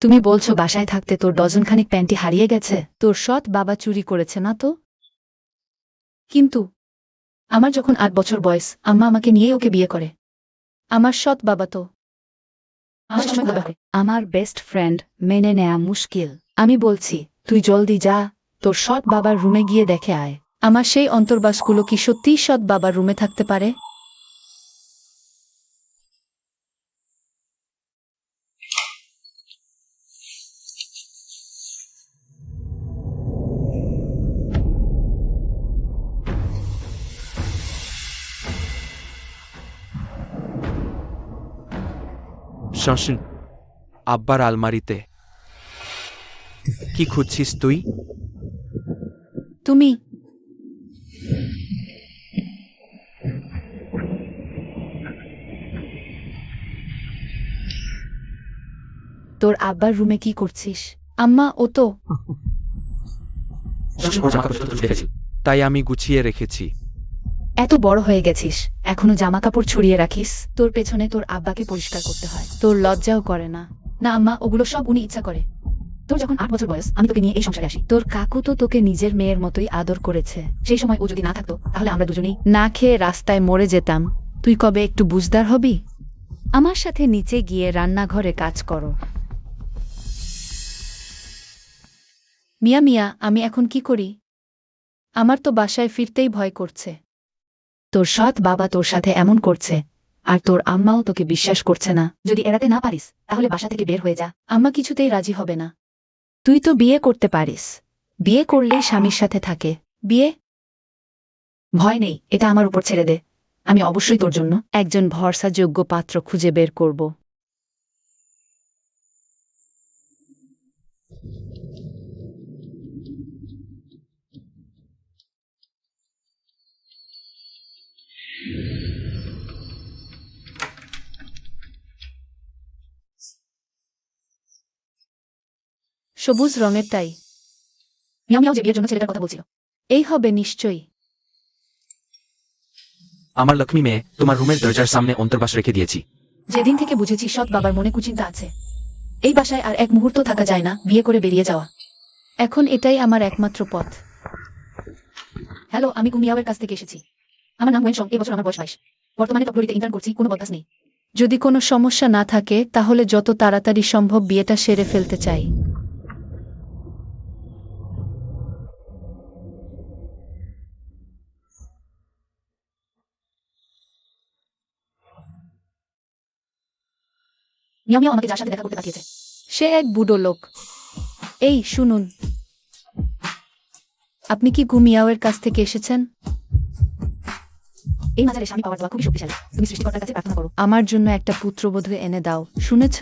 তুমি বলছো বাসায় থাকতে তোর ডজনখানিক প্যান্টি হারিয়ে গেছে? তোর সৎ বাবা চুরি করেছে না তো? কিন্তু আমার যখন ৮ বছর বয়স, আম্মা আমাকে নিয়ে ওকে বিয়ে করে। আমার সৎ বাবা তো আমার বেস্ট ফ্রেন্ড, মেনে নেয়া মুশকিল। আমি বলছি তুই জলদি যা, তোর সৎ বাবার রুমে গিয়ে দেখে আয়। আমার সেই অন্তর্বাসগুলো কি সত্যিই সৎ বাবার রুমে থাকতে পারে? শশী, আব্বার আলমারিতে। কি খুঁজছিস তুই? তুমি তোর আব্বার রুমে কি করছিস? আম্মা, ও তো তাই আমি গুছিয়ে রেখেছি। এত বড় হয়ে গেছিস, এখনো জামা কাপড় ছড়িয়ে রাখিস? তোর পেছনে তোর আব্বাকে পরিষ্কার করতে হয়, তোর লজ্জাও করে না? না আম্মা, ওগুলো সব উনি ইচ্ছা করে। তোর যখন ৮ বছর বয়স, আমি তোকে নিয়ে এই সংসারে আসি। তোর কাকু তো তোকে নিজের মেয়ের মতোই আদর করেছে। সেই সময় ও যদি না থাকতো, তাহলে আমরা দুজনেই না খেয়ে রাস্তায় মরে যেতাম। তুই কবে একটু বুঝদার হবি? আমার সাথে নিচে গিয়ে রান্নাঘরে কাজ করো। মিয়া মিয়া, আমি এখন কি করি? আমার তো বাসায় ফিরতেই ভয় করছে। তোর সৎ বাবা তোর সাথে এমন করছে, আর তোর আম্মাও তোকে বিশ্বাস করছে না। যদি এড়াতে না পারিস, তাহলে বাসা থেকে বের হয়ে যা। আম্মা কিছুতেই রাজি হবে না। তুই তো বিয়ে করতে পারিস। বিয়ে করলেই স্বামীর সাথে থাকে। বিয়ে? ভয় নেই, এটা আমার উপর ছেড়ে দে। আমি অবশ্যই তোর জন্য একজন ভরসাযোগ্য পাত্র খুঁজে বের করব। সবুজ রঙেরটাই। মিয়াও মিয়াও যে বিয়ের জন্য ছেলেটার কথা বলছিল, এই হবে নিশ্চয়ই। আমার লক্ষ্মী মেয়ে, তোমার রুমের দরজার সামনে অন্তর্বাস রেখে দিয়েছি। যেদিন থেকে বুঝেছি সৎ বাবার মনে কুচিন্তা আছে, এই বাসায় আর এক মুহূর্ত থাকা যায় না, বিয়ে করে বেরিয়ে যাওয়া। এখন এটাই আমার একমাত্র পথ। হ্যালো, আমি কুমিয়াওয়ের কাছ থেকে এসেছি। আমার নাম ওয়েনসং, এই বছর আমার বয়স ২২। বর্তমানে টপলরিতে ইন্টার্ন করছি, কোনো বদমাস নেই। যদি কোনো সমস্যা না থাকে, তাহলে যত তাড়াতাড়ি সম্ভব বিয়েটা সেরে ফেলতে চাই। মিয়াও মিয়াও আমাকে যার সাথে দেখা করতে পাঠিয়েছে, সে এক বুড়ো লোক। এই শুনুন, আপনি কি গুমিয়াওয়ের কাছ থেকে এসেছেন? এই মাজারে স্বামী পাওয়ার দোয়া খুবই শক্তিশালী। তুমি সৃষ্টিকর্তার কাছে প্রার্থনা করো, আমার জন্য একটা পুত্রবধূ এনে দাও, শুনেছ?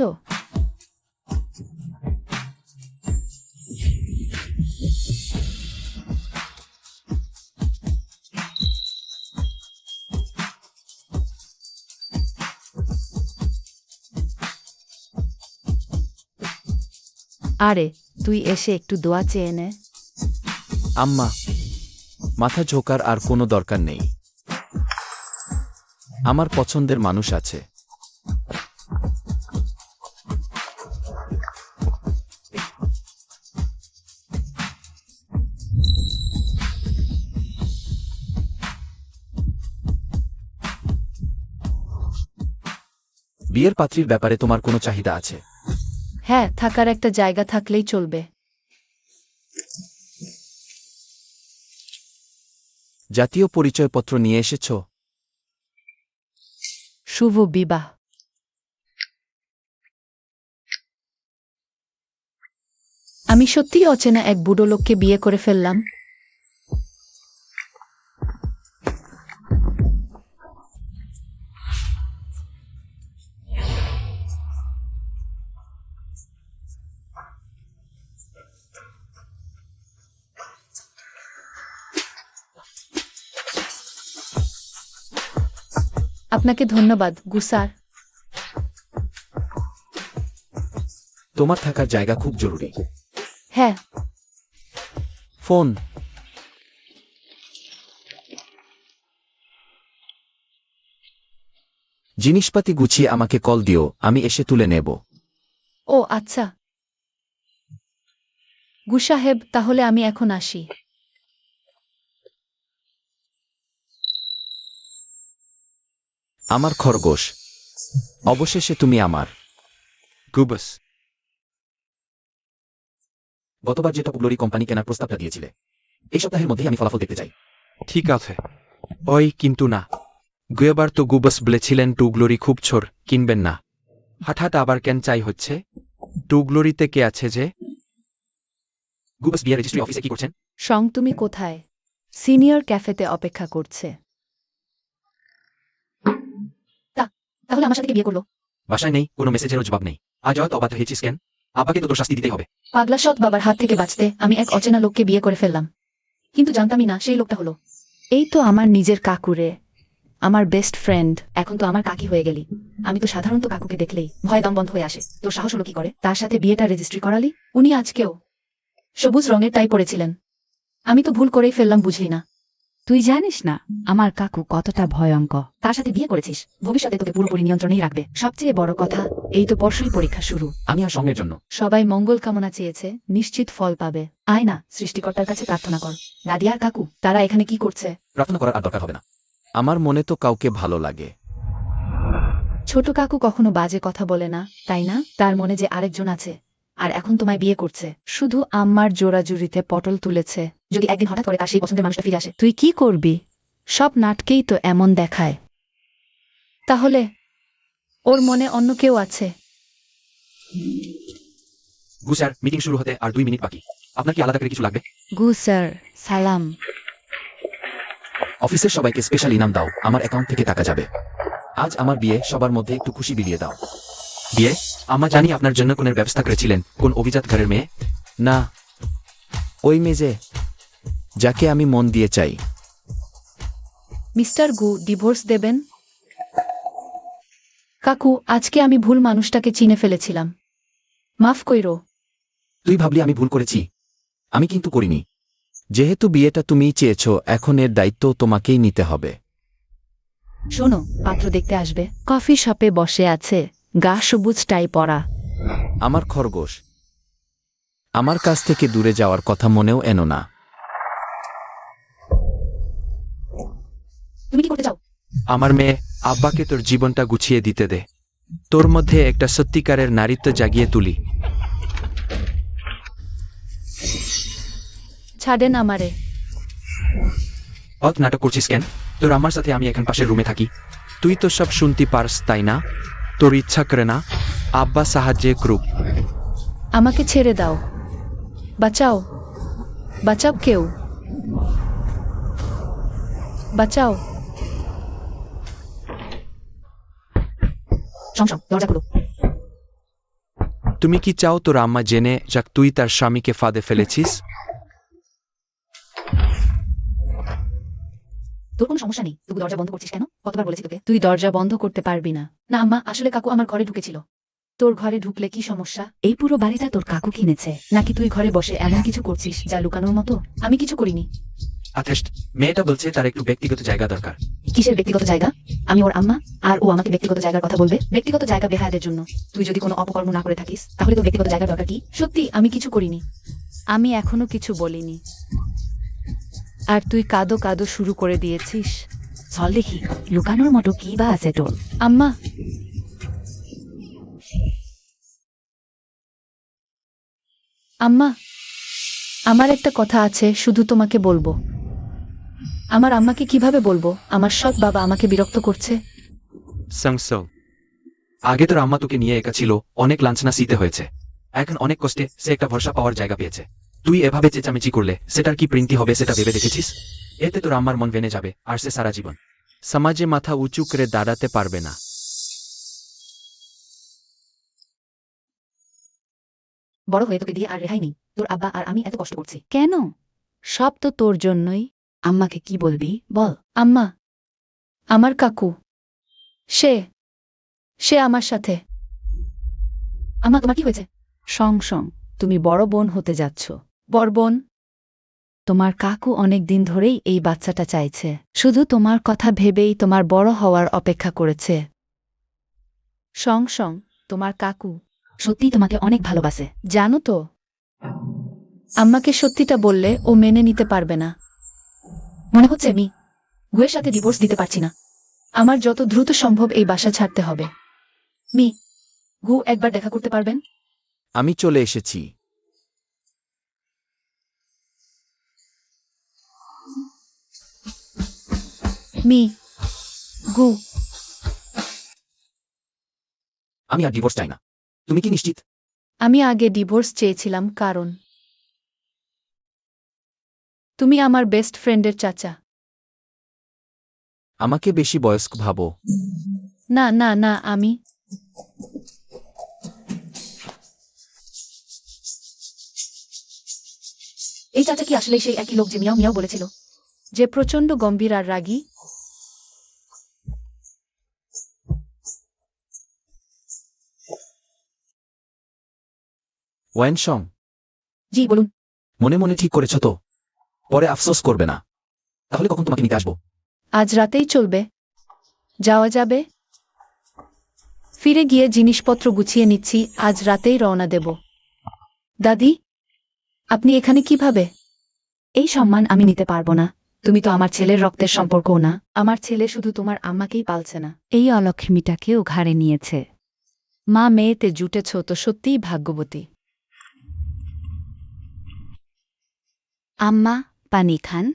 আরে, তুই এসে একটু দোয়া চেয়ে নে। আম্মা, মাথা ঝোঁকার আর কোনো দরকার নেই। আমার পছন্দের মানুষ আছে। বিয়ের পাত্রীর ব্যাপারে তোমার কোনো চাহিদা আছে? হ্যাঁ, থাকার একটা জায়গা থাকলেই চলবে। জাতীয় পরিচয়পত্র নিয়ে এসেছ? শুভ বিবাহ। আমি সত্যিই অচেনা এক বুড়ো লোককে বিয়ে করে ফেললাম। আপনাকে ধন্যবাদ, গুসার। তোমার থাকার জায়গা খুব জরুরি। হ্যাঁ। ফোন। জিনিসপাতি গুছিয়ে আমাকে কল দিও, আমি এসে তুলে নেব। ও আচ্ছা। গু সাহেব, তাহলে আমি এখন আসি। আমার খরগোশ, অবশেষে তুমি আমার। গুবস, গতবার যে টপ গ্লোরি কোম্পানি কেনার প্রস্তাবটা দিয়েছিলে, এই সপ্তাহের মধ্যেই আমি ফলাফল দেখতে চাই। ঠিক আছে। ওই কিন্তু না, গতবার তো গুবস বলেছিলেন টুগলোরি খুব ছোট, কিনবেন না। হঠাৎ আবার কেন চাই হচ্ছে? টুগলোরিতে কে আছে যে? গুবস বিয়ে রেজিস্ট্রি অফিসে কি করছেন? সং, তুমি কোথায়? সিনিয়র ক্যাফেতে অপেক্ষা করছে। তাহলে আমার সাথে কি বিয়ে করলো? বাসায় নেই, কোনো মেসেজেরও জবাব নেই। আজ হয়তো অবাধ্য হয়েছিস কেন? আব্বাকে তো তোর শাস্তি দিতেই হবে। পাগলা সৎ বাবার হাত থেকে বাঁচতে আমি এক অচেনা লোককে বিয়ে করে ফেললাম, কিন্তু জানতামই না সেই লোকটা হলো এই তো আমার নিজের কাকুরে, আমার বেস্ট ফ্রেন্ড। এখন তো আমার কাকি হয়ে গেলি। আমি তো সাধারণত কাকুকে দেখলেই ভয় দম বন্ধ হয়ে আসে। তোর সাহস হলো কি করে তার সাথে বিয়েটা রেজিস্ট্রি করালি? উনি আজকেও সবুজ রঙের টাই পরেছিলেন। আমি তো ভুল করেই ফেললাম, বুঝলি না? তুই জানিস না আমার কাকু কতটা ভয়ঙ্কর। তার সাথে বিয়ে করেছিস, ভবিষ্যতে তোকে পুরোপুরি নিয়ন্ত্রণেই রাখবে। সবচেয়ে বড় কথা, এই তো পরশুই পরীক্ষা শুরু। আমি আর সঙ্গের জন্য। সবাই মঙ্গল কামনা চেয়েছে, নিশ্চিত ফল পাবে। আয় না, সৃষ্টিকর্তার কাছে প্রার্থনা কর। দাদি আর কাকু তারা এখানে কি করছে? প্রার্থনা করার আর দরকার হবে না। আমার মনে তো কাউকে ভালো লাগে। ছোট কাকু কখনো বাজে কথা বলে না, তাই না? তার মনে যে আরেকজন আছে, আর এখন তোমায় বিয়ে করছে। শুধু আম্মার জোড়াজুড়িতে পটল তুলেছে। যদি একদিন হঠাৎ করে তার সেই পছন্দের মানুষটা ফিরে আসে, তুই কি করবি? সব নাটকেই তো এমন দেখায়। তাহলে ওর মনে অন্য কেউ আছে। গু স্যার, মিটিং শুরু হতে আর 2 মিনিট বাকি। আপনার কি আলাদা করে কিছু লাগবে? গু স্যার, সালাম। অফিসের সবাইকে স্পেশাল ইনাম দাও, আমার অ্যাকাউন্ট থেকে টাকা যাবে। আজ আমার বিয়ে, সবার মধ্যে একটু খুশি বিলিয়ে দাও। বিয়ে? আমা জানি আপনার জন্য কোনের ব্যবস্থা করেছিলেন, কোন অভিজাত ঘরের মেয়ে? না, ওই মেজে, যাকে আমি মন দিয়ে চাই। মিস্টার গু ডিভোর্স দেবেন? কাকু, আজকে আমি ভুল মানুষটাকে চিনে ফেলেছিলাম, মাফ কইরো। তুই ভাবলি আমি ভুল করেছি? আমি কিন্তু করিনি। যেহেতু বিয়েটা তুমিই চেয়েছো, এখন এর দায়িত্ব তোমাকেই নিতে হবে। শোনো, পাত্র দেখতে আসবে। কফি শপে বসে আছে, গা সবুজ টাই পরা। আমার খরগোশ, আমার কাছ থেকে দূরে যাওয়ার কথা মনেও এনো না। তুমি কি করতে চাও? আমার মেয়ে, আব্বাকে তোর জীবনটা গুছিয়ে দিতে দে। তোর মধ্যে একটা সত্যিকারের নারীত্ব জাগিয়ে তুলি। ছাড়েন আমারে। অত নাটক করছিস কেন? তোর আমার সাথে আমি এখন পাশের রুমে থাকি। তুই তো সব শুনতে পারস, তাই না? তোর ইচ্ছা করে না আব্বা সাহায্যে করুক? আমাকে ছেড়ে দাও। বাঁচাও, বাঁচাও কেউ, বাঁচাও। দরজা খুলো। তুমি কি চাও তোর আম্মা জেনে যাক তুই তার স্বামীকে ফাঁদে ফেলেছিস? তোর কোনো সমস্যা নেই, তুই দরজা বন্ধ করছিস কেন? কতবার বলেছি তোকে তুই দরজা বন্ধ করতে পারবি না। না আম্মা, আসলে কাকু আমার ঘরে ঢুকেছিল। তোর ঘরে ঢুকলে কি সমস্যা? এই পুরো বাড়িটা তোর কাকু কিনেছে, নাকি তুই ঘরে বসে এমন কিছু করছিস যা লুকানোর মতো? আমি কিছু করিনি। আথেষ্ট, মেয়েটা বলছে তার একটু ব্যক্তিগত জায়গা দরকার। কিসের ব্যক্তিগত জায়গা? আমি ওর আম্মা, আর ও আমাকে ব্যক্তিগত জায়গার কথা বলবে? ব্যক্তিগত জায়গা বেহায়াদের জন্য। তুই যদি কোনো অপকর্ম না করে থাকিস, তাহলে তো ব্যক্তিগত জায়গার দরকার কি? সত্যি আমি কিছু করিনি। আমি এখনো কিছু বলিনি, আর তুই কাঁদো কাঁদো শুরু করে দিয়েছিস। চল দেখি, লুকানোর মতো কি বা আছে তোর। আম্মা, আম্মা, আমার একটা কথা আছে, শুধু তোমাকে বলবো। আমার আম্মাকে কিভাবে বলবো? আমার সৎ বাবা আমাকে বিরক্ত করছে। সংসল, আগে তোর আম্মা তোকে নিয়ে একা ছিল, অনেক লাঞ্ছনা সইতে হয়েছে। এখন অনেক কষ্টে সে একটা ভরসা পাওয়ার জায়গা পেয়েছে। তুই এভাবে চেঁচামেচি করলে সেটার কি পরিণতি হবে সেটা ভেবে দেখেছিস? এতে তোর আম্মার মন ভেঙে যাবে, আর সে সারা জীবন সমাজে মাথা উঁচু করে দাঁড়াতে পারবে না। বড় হয়ে তোকে দিয়ে আর রেহাই নেই। তোর আব্বা আর আমি এত কষ্ট করছি। কেন? সব তো তোর জন্যই। আম্মাকে কি বলবি বল। আম্মা, আমার কাকু, সে সে আমার সাথে। আম্মা, তোমার কি হয়েছে? সং সং, তুমি বড় বোন হতে যাচ্ছ। বড় বোন? তোমার কাকু অনেক দিন ধরেই এই বাচ্চাটা চাইছে, শুধু তোমার কথা ভেবেই তোমার বড় হওয়ার অপেক্ষা করেছে। সং সং, তোমার কাকু সত্যি তোমাকে অনেক ভালোবাসে। জানো তো, আম্মাকে সত্যিটা বললে ও মেনে নিতে পারবে না। মনে হচ্ছে আমি গুয়ের সাথে ডিভোর্স দিতে পারছি না। আমার যত দ্রুত সম্ভব এই বাসা ছাড়তে হবে। মি, গু একবার দেখা করতে পারবেন? আমি চলে এসেছি। মি, গু। আমি আর ডিভোর্স চাই না। তুমি কি নিশ্চিত? আমি আগে ডিভোর্স চেয়েছিলাম কারণ তুমি আমার বেস্ট ফ্রেন্ডের চাচা। আমাকে বেশি বয়স্ক ভাবো। না না না, আমি এই চাচা কি আসলে সেই একই লোক যে মিয়াও মিয়াও বলেছিল, যে প্রচন্ড গম্ভীর আর রাগী? ওয়েনসং, জি বলুন। মনে মনে ঠিক করেছ তো? পরে আফসোস করবে না। তাহলে কখন তোমাকে নিতে আসবো? আজ রাতেই চলবে। যাওয়া যাবে? ফিরে গিয়ে জিনিসপত্র গুছিয়ে নিচ্ছি, আজ রাতেই রওনা দেব। দাদি, আপনি এখানে কিভাবে? এই সম্মান আমি নিতে পারবো না। তুমি তো আমার ছেলের রক্তের সম্পর্কও না। আমার ছেলে শুধু তোমার আম্মাকেই পালছে না, এই অলক্ষ্মীটাকেও ঘাড়ে নিয়েছে। মা মেয়েতে জুটেছ তো সত্যিই ভাগ্যবতী। আম্মা, পানি খান।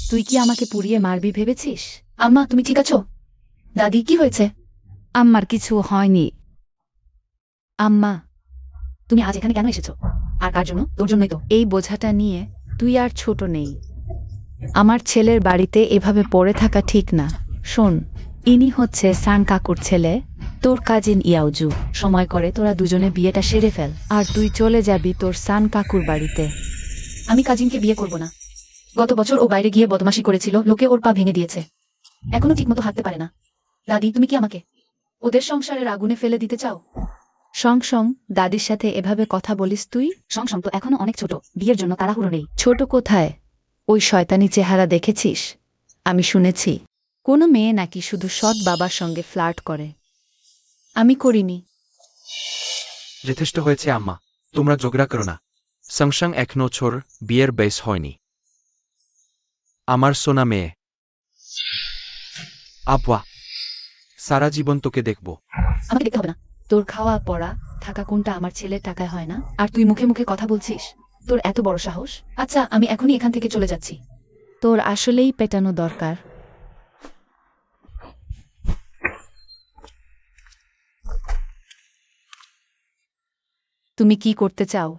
তুই কি আমাকে পুড়িয়ে মারবি ভেবেছিস? আম্মা, তুমি ঠিক আছো? দাদি, কি হয়েছে? আম্মার কিছু হয়নি। আম্মা, তুমি আজ এখানে কেন এসেছো? আর কার জন্য? তোর জন্যই তো। এই বোঝাটা নিয়ে তুই আর ছোট নেই। আমার ছেলের বাড়িতে এভাবে পড়ে থাকা ঠিক না। শোন, ইনি হচ্ছে সান কাকুর ছেলে, তোর কাজিন ইয়াউজু। সময় করে তোরা দুজনে বিয়েটা সেরে ফেল, আর তুই চলে যাবি তোর সান কাকুর বাড়িতে। আমি কাজিনকে বিয়ে করব না। গত বছর ও বাইরে গিয়ে বদমাশি করেছিল, লোকে ওর পা ভেঙে দিয়েছে। এখনো ঠিকমতো হাঁটতে পারে না। দাদি, তুমি কি আমাকে ওদের সংসারের আগুনে ফেলে দিতে চাও? সং সং, দাদির সাথে এভাবে কথা বলিস তুই? সংসং তো এখনো অনেক ছোট, বিয়ের জন্য তাড়াহুড়ো নেই। ছোট কোথায়? ওই শয়তানি চেহারা দেখেছিস? আমি শুনেছি কোনো মেয়ে নাকি শুধু সৎ বাবার সঙ্গে ফ্লার্ট করে। আমি করিনি। যথেষ্ট হয়েছে আম্মা, তোমরা ঝগড়া করো না। সংসাং এখনো ছোর বিয়ের বেশ হয়নি। আমার সোনা মেয়ে। আব্বা, সারা জীবন তোকে দেখব। আমাকে দেখতে হবে না। তোর খাওয়া পড়া থাকা কোনটা আমার ছেলের টাকায় হয় না? আর তুই মুখে মুখে কথা বলছিস? তোর এত বড় সাহস? আচ্ছা, আমি এখনই এখান থেকে চলে যাচ্ছি। তোর আসলেই পেটানো দরকার। তুমি কি করতে চাও?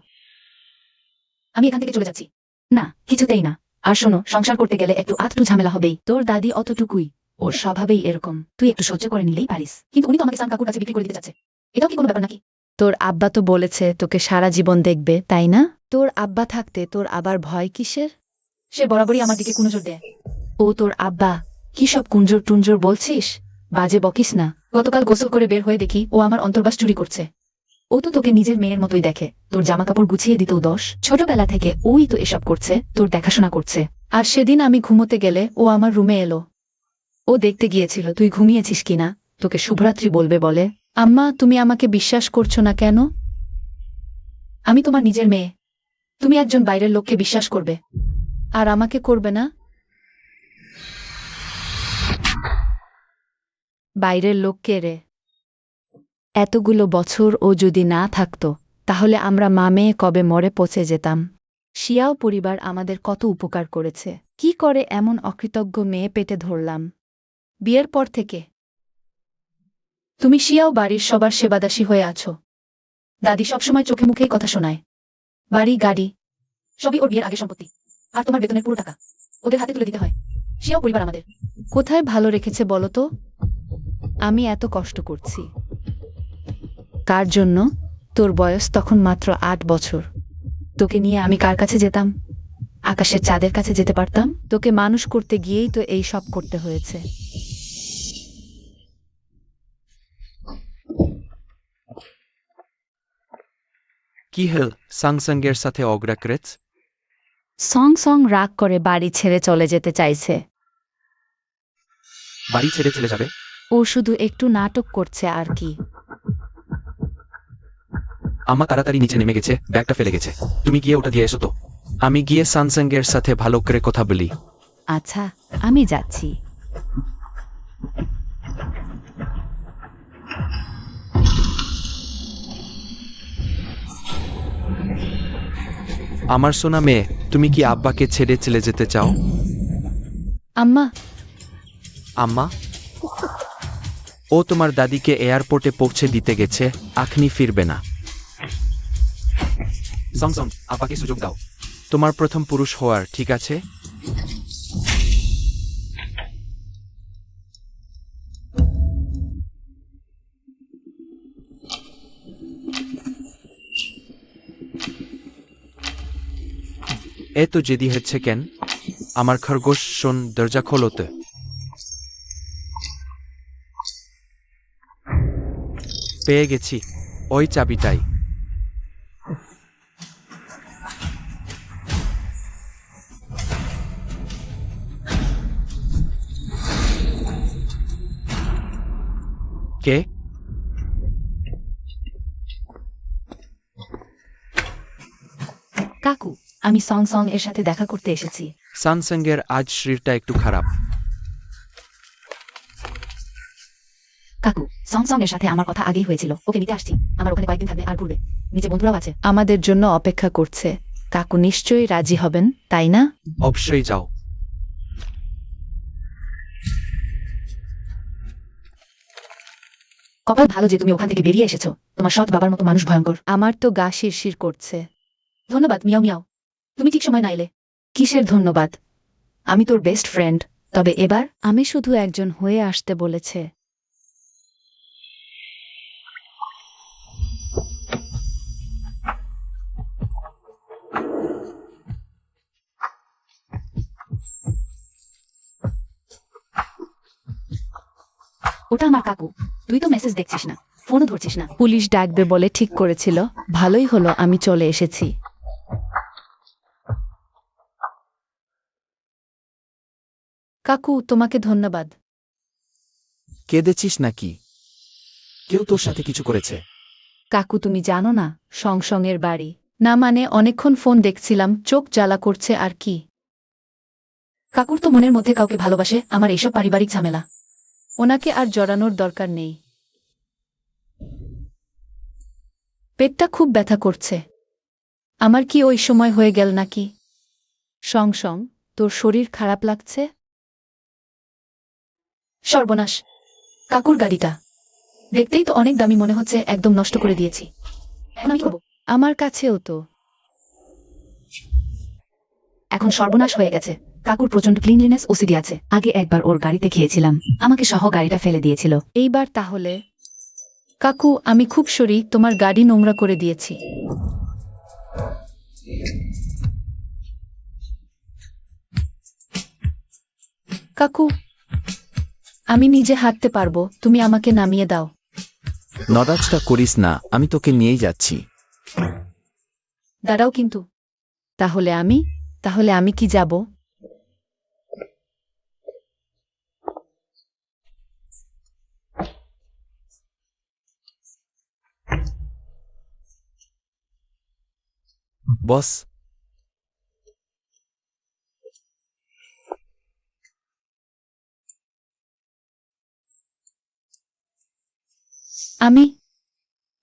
আমি এখান থেকে চলে যাচ্ছি। না, কিছুতেই না। আর শোনো, সংসার করতে গেলে একটু আধটু ঝামেলা হবেই। তোর দাদি অতটুকুই, ওর স্বভাবেই এরকম। তুই একটু সহ্য করে নিলেই পারিস। কিন্তু উনি তো আমাকে সান কাকুর কাছে বিক্রি করে দিতে চাচ্ছে। এটাও কি কোনো ব্যাপার নাকি? তোর আব্বা তো বলেছে তোকে সারা জীবন দেখবে, তাই না? তোর আব্বা থাকতে তোর আবার ভয় কিসের? সে বরাবরই আমার দিকে কুনজর দেয়। ও তোর আব্বা? কি সব কুঞ্জর টুঞ্জর বলছিস? বাজে বকিস না। গতকাল গোসল করে বের হয়ে দেখি ও আমার অন্তর্বাস চুরি করছে। ও তো তোকে নিজের মেয়ের মতোই দেখে। তোর জামা কাপড় গুছিয়ে দিতেও দোষ। ছোটবেলা থেকে ওই তো এসব করছে, তোর দেখাশোনা করছে। আর সেদিন আমি ঘুমোতে গেলে ও আমার রুমে এলো। ও দেখতে গিয়েছিল তুই ঘুমিয়েছিস কিনা, তোকে শুভরাত্রি বলবে বলে। আম্মা, তুমি আমাকে বিশ্বাস করছো না কেন? আমি তোমার নিজের মেয়ে। তুমি একজন বাইরের লোককে বিশ্বাস করবে, আর আমাকে করবে না? বাইরের লোক কে রে? এতগুলো বছর ও যদি না থাকতো, তাহলে আমরা মা মেয়ে কবে মরে পচে যেতাম। শিয়াও পরিবার আমাদের কত উপকার করেছে। কি করে এমন অকৃতজ্ঞ মেয়ে পেটে ধরলাম? বিয়ের পর থেকে তুমি শিয়াও বাড়ির সবার সেবাদাসী হয়ে আছো। দাদি সবসময় চোখে মুখেই কথা শোনায়। বাড়ি গাড়ি সবই ওর বিয়ের আগে সম্পত্তি। আর তোমার বেতনের পুরো টাকা ওদের হাতে তুলে দিতে হয়। শিয়াও পরিবার আমাদের। কোথায় ভালো রেখেছে বলো তো? আমি এত কষ্ট করছি কার জন্য? তোর বয়স তখন মাত্র 8 বছর। তোকে নিয়ে আমি কার কাছে যেতাম? আকাশের চাঁদের কাছে যেতে পারতাম। তোকে মানুষ করতে গিয়েই তো এই সব করতে হয়েছে। কি হেল সাংসাঙ্গের সাথে অগ্রাক্রেচ? সং সং রাগ করে বাড়ি ছেড়ে চলে যেতে চাইছে। বাড়ি ছেড়ে চলে যাবে? ও শুধু একটু নাটক করছে আর কি। আম্মা তাড়াতাড়ি নিচে নেমে গেছে, ব্যাগটা ফেলে গেছে। তুমি গিয়ে ওটা দিয়ে এসো তো। আমি গিয়ে সানসাঙ্গের সাথে ভালো করে কথা বলি। আচ্ছা, আমি যাচ্ছি। আমার সোনা মেয়ে, তুমি কি আব্বাকে ছেড়ে চলে যেতে চাও? আম্মা, আম্মা, ও তোমার দাদিকে এয়ারপোর্টে পৌঁছে দিতে গেছে, এখনই ফিরবে না। সংসং, আব্বাকে সুযোগ দাও। তোমার প্রথম পুরুষ হওয়ার, ঠিক আছে? এত জেদি হচ্ছে কেন? আমার খরগোশ, শোন, দরজা খোলো তো। পেয়ে গেছি, ওই চাবিটাই। কে? কাকু, আমি সং সং এর সাথে দেখা করতে এসেছি। সানসঙ্গের আজ শরীরটা একটু খারাপ। কাকু, সং সং এর সাথে আমার কথা আগেই হয়েছিল। ওকে নিতে আসছি। আমার ওখানে কয়েকদিন থাকবে আর ঘুরবে। নিচে বন্ধুরাও আছে। আমাদের জন্য অপেক্ষা করছে। কাকু নিশ্চয়ই রাজি হবেন, তাই না? অবশ্যই যাও। কপাল ভালো যে তুমি ওখান থেকে বেরিয়ে এসেছো। তোমার সৎ বাবার মতো মানুষ ভয়ঙ্কর। আমার তো গা শিরশির করছে। ধন্যবাদ মিয়াও মিয়াও। তুমি ঠিক সময় না এলে। কিসের ধন্যবাদ? আমি তোর বেস্ট ফ্রেন্ড। তবে এবার আমি শুধু একজন হয়ে আসতে বলেছে। ওটা আমার কাকু। তুই তো মেসেজ দেখছিস না, ফোনও ধরছিস না। পুলিশ ডাকবে বলে ঠিক করেছিল। ভালোই হলো আমি চলে এসেছি। কাকু, তোমাকে ধন্যবাদ। কেঁদেছিস নাকি? কেউ তোর সাথে কিছু করেছে? কাকু, তুমি জানো না সংসংয়ের বাড়ি। না মানে অনেকক্ষণ ফোন দেখছিলাম, চোখ জ্বালা করছে আর কি। কাকুর তো মনের মধ্যে কাউকে ভালোবাসে। আমার এইসব পারিবারিক ঝামেলা। ওনাকে আর জড়ানোর দরকার নেই। পেটটা খুব ব্যথা করছে। আমার কি ওই সময় হয়ে গেল নাকি? সংসং, তোর শরীর খারাপ লাগছে? সর্বনাশ, কাকুর গাড়িটা দেখতেই তো অনেক দামি মনে হচ্ছে। একদম নষ্ট করে দিয়েছি। এখন আমি কি করবো? আমার কাছেও তো। এখন সর্বনাশ হয়ে গেছে। কাকুর প্রচন্ড ক্লিনলিনেস ওসিডি আছে। আগে একবার ওর গাড়িতে খেয়েছিলাম, আমাকে সহ গাড়িটা ফেলে দিয়েছিল। এইবার তাহলে? কাকু, আমি খুব সরি, তোমার গাড়ি নোংরা করে দিয়েছি। কাকু, আমি নিজে হাঁটতে পারবো, তুমি আমাকে নামিয়ে দাও। নদাজটা করিস না, আমি তোকে নিয়েই যাচ্ছি। দাঁড়াও কিন্তু। তাহলে আমি কি যাব? বস,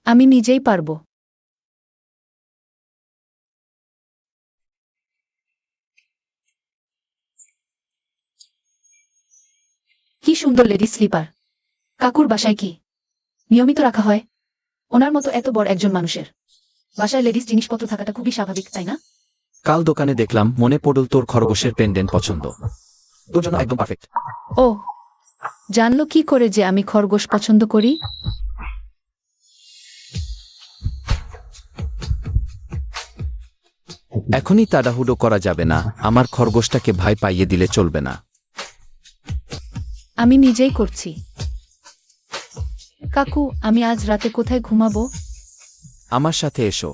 আমি নিজেই পারবো। কি সুন্দর লেডিস স্লিপার। কাকুর বাসায় কি নিয়মিত রাখা হয়? ওনার মতো এত বড় একজন মানুষের বাসায় লেডিস জিনিসপত্র থাকাটা খুবই স্বাভাবিক, তাই না? কাল দোকানে দেখলাম, মনে পড়ল তোর খরগোশের পেন্ডেন্ট পছন্দ। তোর জন্য একদম পারফেক্ট। ও, জানলো কি করে যে আমি খরগোশ পছন্দ করি? এখনই তাড়াহুড়ো করা যাবে না, আমার খরগোশটাকে ভয় পাইয়ে দিলে চলবে না। আমি নিজেই করছি। কাকু, আমি আজ রাতে কোথায় ঘুমাবো? আমার সাথে এসো।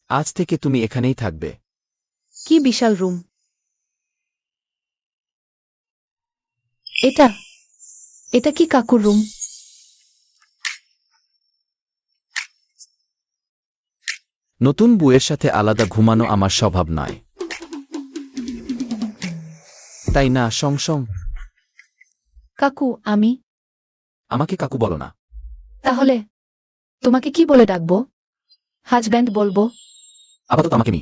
আজ থেকে তুমি এখানেই থাকবে। কি বিশাল রুম! এটা এটা কি কাকুর রুম? নতুন বউয়ের সাথে আলাদা ঘুমানো আমার স্বভাব নয়, তাই না সংসং? কাকু, আমি আমাকে কাকু বলো না। তাহলে তোমাকে কি বলে ডাকবো? হাজব্যান্ড বলবো? আপাতত আমাকে মি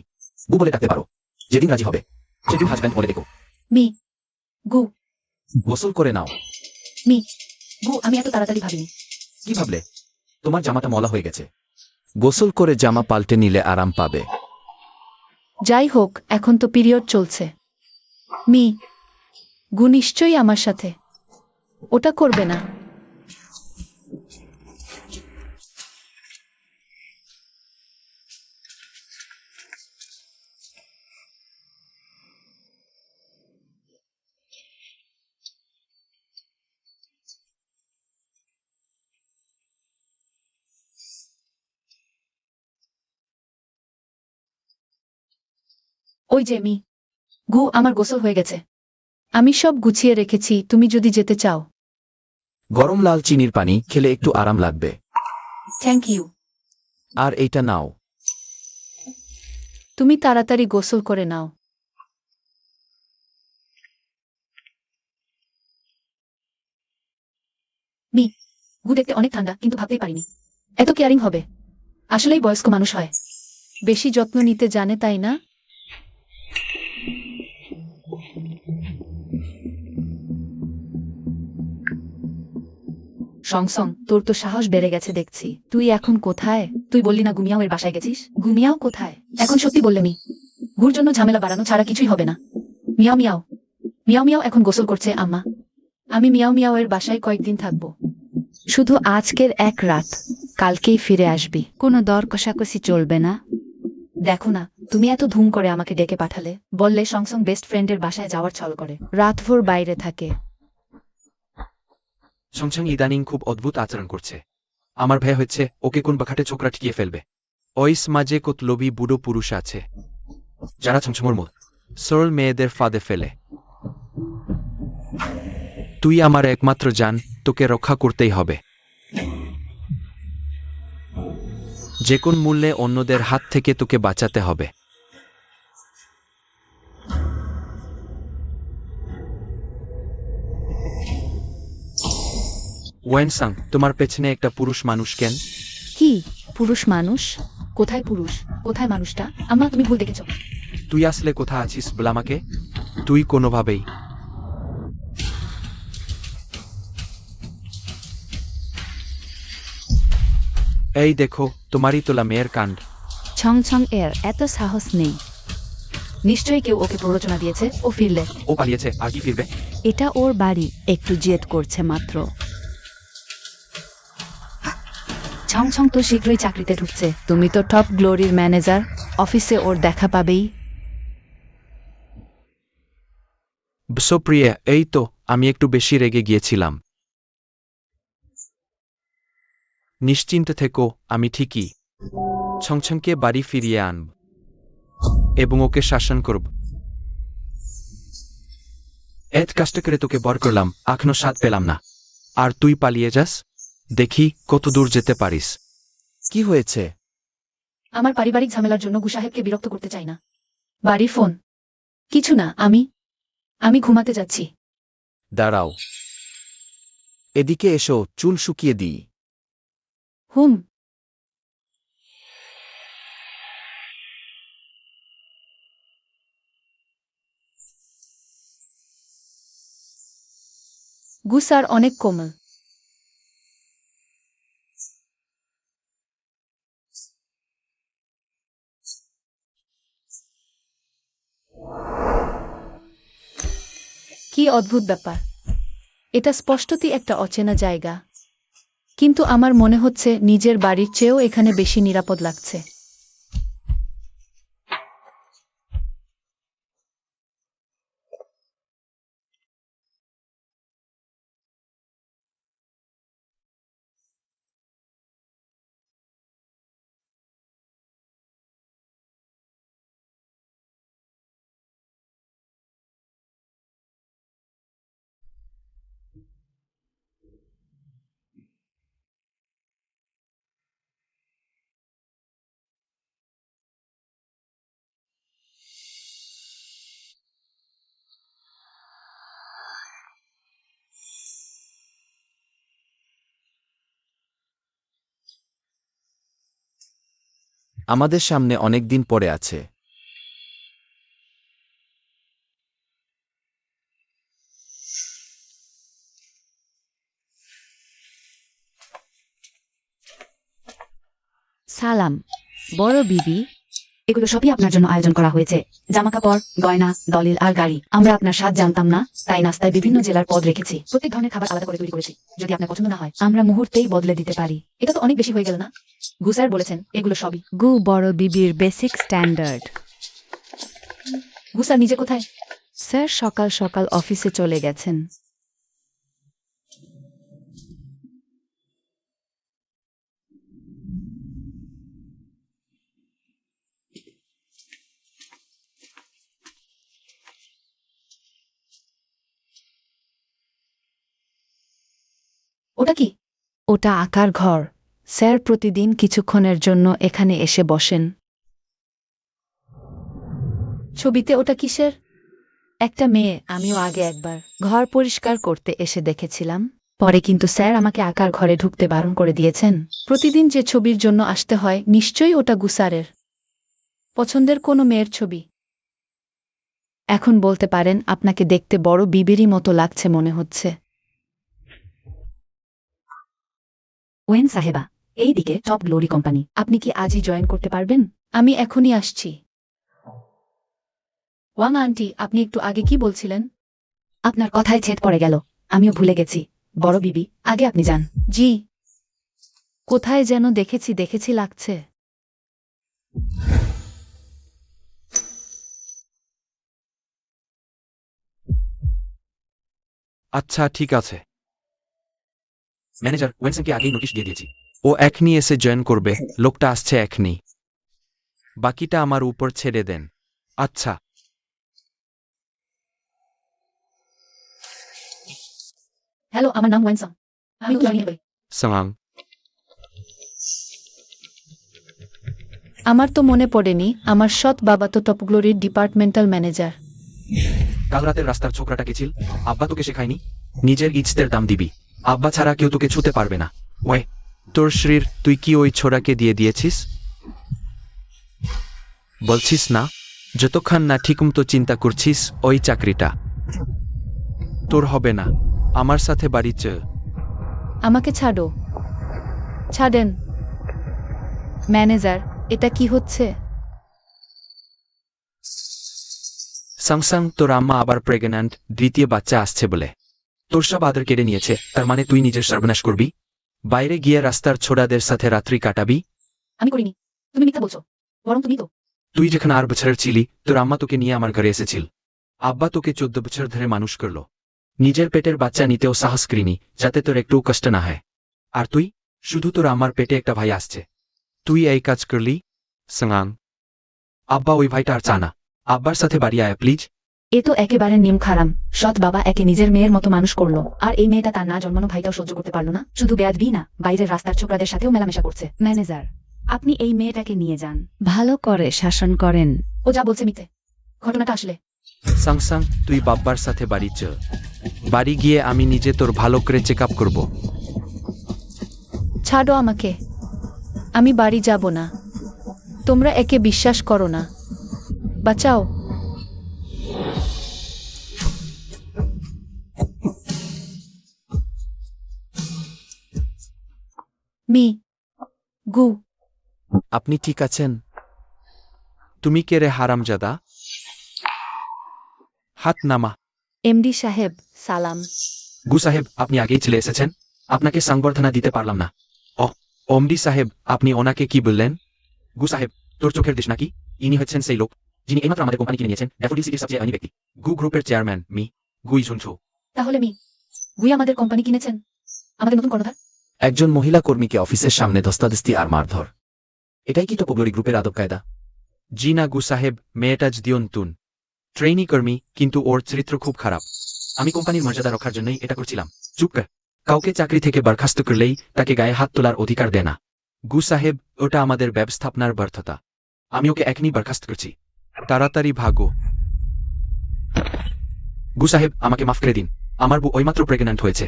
গু বলে ডাকতে পারো। যেদিন রাজি হবে সেদিন হাজব্যান্ড বলে দেখো। মি গু গোসল করে নাও। মি গু আমি এত তাড়াতাড়ি ভাবিনি। কি ভাবলে? তোমার জামাটা ময়লা হয়ে গেছে, গোসল করে জামা পাল্টে নিলে আরাম পাবে। যাই হোক, এখন তো পিরিয়ড চলছে। মি গু নিশ্চয়ই আমার সাথে ওটা করবে না। ওই যে মি গু, আমার গোসল হয়ে গেছে। আমি সব গুছিয়ে রেখেছি, তুমি যদি যেতে চাও। গরম লাল চিনির পানি খেলে একটু আরাম লাগবে। Thank you. আর এইটা নাও। তুমি তাড়াতাড়ি গোসল করে নাও। মি গু দেখতে অনেক ঠান্ডা, কিন্তু ভাবতেই পারিনি এত কেয়ারিং হবে। আসলেই বয়স্ক মানুষ হয়, বেশি যত্ন নিতে জানে, তাই না? সংসং, তোর তো সাহস বেড়ে গেছে দেখছি। তুই এখন কোথায়? তুই বললি না গুমিয়াও এর বাসায় গেছিস? গুমিয়াও কোথায়? এখন সত্যি বললে মি গুর জন্য ঝামেলা বাড়ানো ছাড়া কিছুই হবে না। মিয়াও মিয়াও মিয়াও মিয়াও এখন গোসল করছে আম্মা। আমি মিয়াও মিয়াও এর বাসায় কয়েকদিন থাকবো, শুধু আজকের এক রাত, কালকেই ফিরে আসবি। কোনো দর কষাকষি চলবে না। দেখো না, তুমি এত ধুম করে আমাকে ডেকে পাঠালে, বললে সংসং বেস্ট ফ্রেন্ডের বাসায় যাওয়ার ছল করে, রাতভর বাইরে থাকে। সংসং ইদানিং খুব অদ্ভুত আচরণ করছে। আমার ভয় হচ্ছে ওকে কোন বাখাটে ছোকরা টিকিয়ে ফেলবে। ওই সমাজে কত লোভী বুড়ো পুরুষ আছে যারা সংসংর মত সরল মেয়েদের ফাঁদে ফেলে। তুই আমার একমাত্র জান, তোকে রক্ষা করতেই হবে, যে কোন মূল্যে অন্যদের হাত থেকে তোকে বাঁচাতে হবে। ওয়েনসাং, তোমার পেছনে একটা পুরুষ মানুষ কেন? কি পুরুষ মানুষ? কোথায় পুরুষ, কোথায় মানুষটা? আম্মা, তুমি ভুল দেখেছ। তুই আসলে কোথা আছিস বল আমাকে। তুই কোনোভাবেই। এই দেখো, তোমারই তোলা মেয়ের কাণ্ড। ছং ছং এর এত সাহস নেই। নিশ্চয়ই কেউ ওকে প্ররোচনা দিয়েছে। ও ফিরলে ও পালিয়েছে, আর কি ফিরবে? এটা ওর বাড়ি, একটু জেদ করছে মাত্র। ছং ছং তো শীঘ্রই চাকরিতে ঢুকছে। তুমি তো টপ গ্লোরির ম্যানেজার, অফিসে ওর দেখা পাবেই। সুপ্রিয়া, এই তো আমি একটু বেশি রেগে গিয়েছিলাম। নিশ্চিন্ত থেকো, আমি ঠিকই ছংছংকে বাড়ি ফিরিয়ে আনব এবং ওকে শাসন করব। এত কষ্ট করে তোকে বর করলাম, এখনো স্বাদ পেলাম না, আর তুই পালিয়ে যাস। দেখি কত দূর যেতে পারিস। কি হয়েছে? আমার পারিবারিক ঝামেলার জন্য গুসাহেবকে বিরক্ত করতে চাই না। বাড়ির ফোন। কিছু না, আমি ঘুমাতে যাচ্ছি। দাঁড়াও, এদিকে এসো, চুল শুকিয়ে দিই। হুম। গুসার অনেক কোমল। কি অদ্ভুত ব্যাপার, এটা স্পষ্টতই একটা অচেনা জায়গা, কিন্তু আমার মনে হচ্ছে নিজের বাড়ির চেয়েও এখানে বেশি নিরাপদ লাগছে। আমাদের সামনে অনেক দিন পড়ে আছে। সালাম বড় বিবি, এগুলো সবই আপনার জন্য আয়োজন করা হয়েছে। জামাকাপড়, গয়না, দলিল আর গাড়ি। আমরা আপনার স্বাদ জানতাম না, তাই নাস্তায় বিভিন্ন জেলার পদ রেখেছি। প্রত্যেক ধরনের খাবার আলাদা করে তৈরি করেছি। যদি আপনার পছন্দ না হয় আমরা মুহূর্তেই বদলে দিতে পারি। এটা তো অনেক বেশি হয়ে গেল না? গু স্যার বলেছেন এগুলো সবই। গু বড় বিবির বেসিক স্ট্যান্ডার্ড। গু স্যার নিজে কোথায়? স্যার সকাল সকাল অফিসে চলে গেছেন। ওটা কি? ওটা আঁকার ঘর। স্যার প্রতিদিন কিছুক্ষণের জন্য এখানে এসে বসেন। ছবিতে ওটা কিসের? একটা মেয়ে। আমিও আগে একবার ঘর পরিষ্কার করতে এসে দেখেছিলাম, পরে কিন্তু স্যার আমাকে আঁকার ঘরে ঢুকতে বারণ করে দিয়েছেন। প্রতিদিন যে ছবির জন্য আসতে হয় নিশ্চয়ই ওটা গুসারের পছন্দের কোনো মেয়ের ছবি। এখন বলতে পারেন আপনাকে দেখতে বড় বিবিরই মতো লাগছে মনে হচ্ছে। ওয়েন সাহেবা, এই দিকে টপ গ্লোরি কোম্পানি। আপনি কি আজই জয়েন করতে পারবেন? আমি এখনই আসছি। ওয়াং আন্টি, আপনি একটু আগে কি বলছিলেন? আপনার কথায় ছেদ পড়ে গেল। আমিও ভুলে গেছি। বড় বিবি, আগে আপনি যান। জি। কোথায় যেন দেখেছি লাগছে। আচ্ছা ঠিক আছে। ম্যানেজার ওয়েনসনকে আগেই নোটিশ দিয়ে দিয়েছি। ও এখনই এসে জয়েন করবে। লোকটা আসছে এখনই। বাকিটা আমার উপর ছেড়ে দেন। আচ্ছা। হ্যালো, আমার নাম ওয়েনসন। আমি জয়েন করি। সালাম। আমার তো মনে পড়েনি, আমার সৎ বাবা তো টপ গ্লোরির ডিপার্টমেন্টাল ম্যানেজার। কাল রাতের রাস্তার ছোকরাটা কে ছিল? আব্বা তোকে শেখায়নি? নিজের ইজ্জতের দাম দিবি। আব্বা ছাড়া কেউ তোকে ছুতে পারবে না। ওয়ে, তোর শরীর তুই কি ওই ছোড়াকে দিয়ে দিয়েছিস? বলছিস না? যতক্ষণ না ঠিকমতো চিন্তা করছিস ওই চাকরিটা তোর হবে না। আমার সাথে বাড়ি চল। আমাকে ছাড়ো। ছাড়েন। ম্যানেজার, এটা কি হচ্ছে? সাংসাং তোর আম্মা আবার প্রেগন্যান্ট, দ্বিতীয় বাচ্চা আসছে বলে। তোর সব আদর কেড়ে নিয়েছে, তার মানে তুই নিজের সর্বনাশ করবি? বাইরে গিয়ে রাস্তার ছোড়াদের সাথে রাত্রি কাটাবি? আমি করিনি। তুমি মিথ্যা বলছো। বরং তুমি তো। তুই যেখানে 8 বছরের ছিলি, তোর আম্মা তোকে নিয়ে আমার ঘরে এসেছিল। আব্বা তোকে 14 বছর ধরে মানুষ করলো। নিজের পেটের বাচ্চা নিতেও সাহস করিনি, যাতে তোর একটু কষ্ট না হয়। আর তুই শুধু তোর আমার পেটে একটা ভাই আসছে, তুই এই কাজ করলি? সাং। আব্বা ওই ভাইটা আর চানা। আব্বার সাথে বাড়ি আয় প্লিজ। এ তো একেবারে নিয়ম খারাম। সৎ বাবা একে নিজের মেয়ের মতো মানুষ করলো, আর এই মেয়েটা তার না জন্মানো ভাইটাও সহ্য করতে পারলো না। শুধু বেয়াদবি না, বাইরের রাস্তার ছোকরাদের সাথেও মেলামেশা করছে। ম্যানেজার, আপনি এই মেয়েটাকে নিয়ে যান। ভালো করে শাসন করেন। ও যা বলছে মিথ্যে। ঘটনাটা আসলে সাংসাং তুই বাব্বার সাথে বাড়ি চল। বাড়ি গিয়ে আমি নিজে তোর ভালো করে চেক আপ করবো। ছাড়ো আমাকে। আমি বাড়ি যাব না। তোমরা একে বিশ্বাস করো না। বাঁচাও। মি গু, আপনি ঠিক আছেন? তুমি কে রে হারামজাদা? হাত নামা। এমডি সাহেব, সালাম। গু সাহেব, আপনি আগেই চলে এসেছেন। আপনাকে সংবর্ধনা দিতে পারলাম না। ওমডি সাহেব, আপনি ওনাকে কি বললেন? গু সাহেব, তোর চোখের দেশ নাকি? ইনি হচ্ছেন সেই লোক যিনি এইমাত্র আমাদের কোম্পানি কিনে নিয়েছেন। ড্যাফোডিল সিটির সবচেয়ে আইনি ব্যক্তি। গু গ্রুপের চেয়ারম্যান মি গুই শুনছো? তাহলে মি গুই আমাদের কোম্পানি কিনেছেন? আমাদের নতুন কর্ণধার? একজন মহিলা কর্মীকে অফিসের সামনে ধস্তাধস্তি আর মারধর। এটাই কি টপ গ্লোরি গ্রুপের আদব কায়দা? জি না গু সাহেব, মেয়েটা দিয়ন্তুন ট্রেনি কর্মী, কিন্তু ওর চরিত্র খুব খারাপ। আমি কোম্পানির মর্যাদা রক্ষার জন্যই এটা করছিলাম। চুপ কর। কাউকে চাকরি থেকে বরখাস্ত করলেই তাকে গায়ে হাত তোলার অধিকার দেয় না। গু সাহেব, ওটা আমাদের ব্যবস্থাপনার ব্যর্থতা। আমি ওকে এখনই বরখাস্ত করছি। তাড়াতাড়ি ভাগো। গু সাহেব, আমাকে মাফ করে দিন। আমার বউ ওইমাত্র প্রেগন্যান্ট হয়েছে।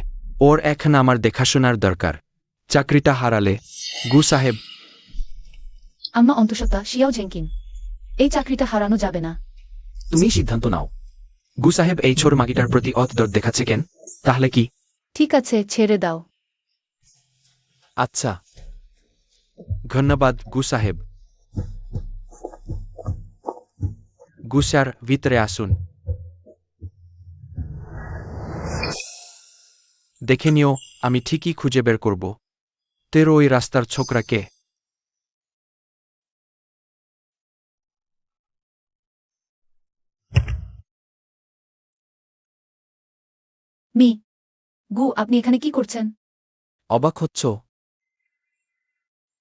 ওর এখন আমার দেখাশোনার দরকার। চাকরিটা হারালে। গু সাহেব, আম্মা অন্তঃসত্ত্বা শিয়াও জেঙ্কিন। এই চাকরিটা হারানো যাবে না। তুমি সিদ্ধান্ত নাও। গু সাহেব এই ছোট মাগিটার প্রতি অতদর দেখাচ্ছে কেন? তাহলে কি? ঠিক আছে, ছেড়ে দাও। আচ্ছা, ধন্যবাদ গু সাহেব। গু স্যার, ভিতরে আসুন। দেখে নিও, আমি ঠিকই খুঁজে বের করব তেরো ওই রাস্তার ছোকরাকে। মি, গু, আপনি এখানে কি করছেন? অবাক হচ্ছ?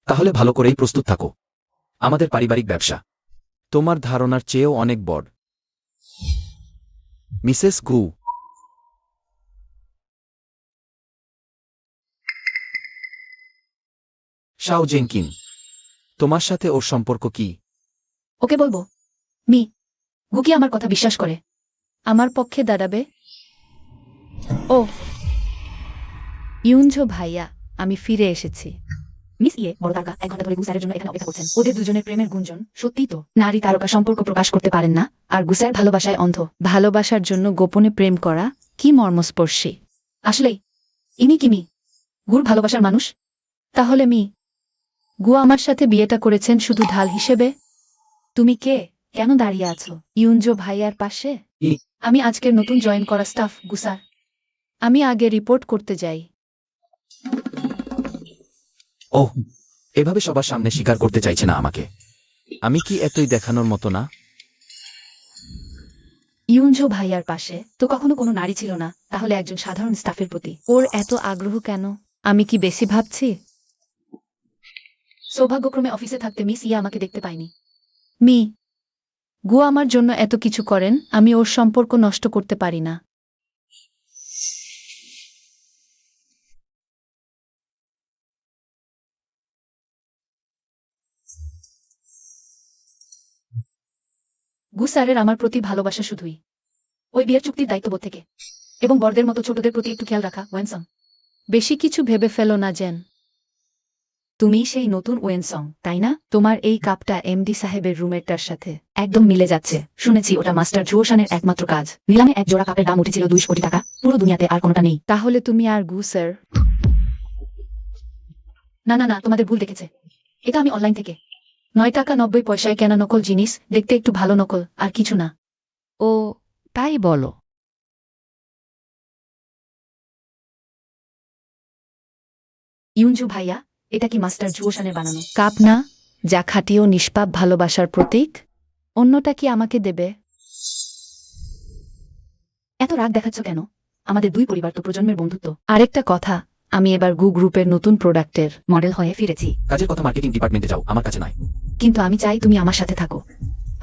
তাহলে ভালো করেই প্রস্তুত থাকো। আমাদের পারিবারিক ব্যবসা তোমার ধারণার চেয়েও অনেক বড়। মিসেস গু। শাও জেঙ্কিন, তোমার সাথে ওর সম্পর্ক কি? ওকে বলবো। মি, গু কি আমার কথা বিশ্বাস করে? আমার পক্ষে দাঁড়াবে? ও, ইউনঝো ভাইয়া, আমি ফিরে এসেছি। মিস ইয়ে, বড় তারকা 1 ঘন্টা ধরে গু স্যারের জন্য এখানে অপেক্ষা করছেন। ওদের দুজনের প্রেমের গুঞ্জন সত্যিই তো। নারী তারকা সম্পর্ক প্রকাশ করতে পারেন না, আর গু স্যার ভালোবাসায় অন্ধ। ভালোবাসার জন্য গোপনে প্রেম করা কি মর্মস্পর্শী। আসলেই, ইনি কি মি, গুর ভালোবাসার মানুষ? তাহলে মি, গু আমার সাথে বিয়েটা করেছেন শুধু ঢাল হিসেবে? তুমি কে? কেন দাঁড়িয়ে আছো? ইউনজো ভাইয়ার পাশে? আমি আজকের নতুন জয়েন করা স্টাফ, গু স্যার। আমি আগে রিপোর্ট করতে যাই। ওহ, এভাবে সবার সামনে স্বীকার করতে চাইছে না আমাকে। আমি কি এতই দেখানোর মতো না? ইউনঝো ভাইয়ার পাশে তো কখনো কোনো নারী ছিল না, তাহলে একজন সাধারণ স্টাফের প্রতি ওর এত আগ্রহ কেন? আমি কি বেশি ভাবছি? সৌভাগ্যক্রমে অফিসে থাকতে মিস ইয়া আমাকে দেখতে পায়নি। মি, গু আমার জন্য এত কিছু করেন, আমি ওর সম্পর্ক নষ্ট করতে পারি না। গু স্যারের আমার প্রতি ভালোবাসা শুধুই ওই বিয়ের চুক্তির দায়িত্ববোধ থেকে, এবং বড়দের মতো ছোটদের প্রতি একটু খেয়াল রাখা। ওয়েনসং, বেশি কিছু ভেবে ফেলো না জেন। তুমি সেই নতুন ওয়েনসং, তাই না? তোমার এই কাপটা এমডি সাহেবের রুমেরটার সাথে একদম মিলে যাচ্ছে। শুনেছি ওটা মাস্টার জুওশানের একমাত্র কাজ। নিলামে এক জোড়া কাপের দাম উঠেছিল 200 কোটি টাকা। পুরো দুনিয়াতে আর কোনোটা নেই। তাহলে তুমি আর গু স্যার? না না না, তোমাদের ভুল দেখেছে। এটা আমি অনলাইন থেকে 9 টাকা 90 পয়সায় কেনা নকল জিনিস, দেখতে একটু ভালো নকল, আর কিছু না। ও, তাই বলো? ইউনজু ভাইয়া, এটা কি মাস্টার জুওশানের বানানো? কাপ না, যা খাঁটি ও নিষ্পাপ ভালোবাসার প্রতীক। অন্যটা কি আমাকে দেবে? এত রাগ দেখাচ্ছ কেন? আমাদের দুই পরিবার তো প্রজন্মের বন্ধুত্ব। আরেকটা কথা, আমি এবার গু গ্রুপের নতুন প্রোডাক্টের মডেল হয়ে ফিরেছি। কাজের কথা মার্কেটিং ডিপার্টমেন্টে যাও, আমার কাছে নয়। কিন্তু আমি চাই তুমি আমার সাথে থাকো,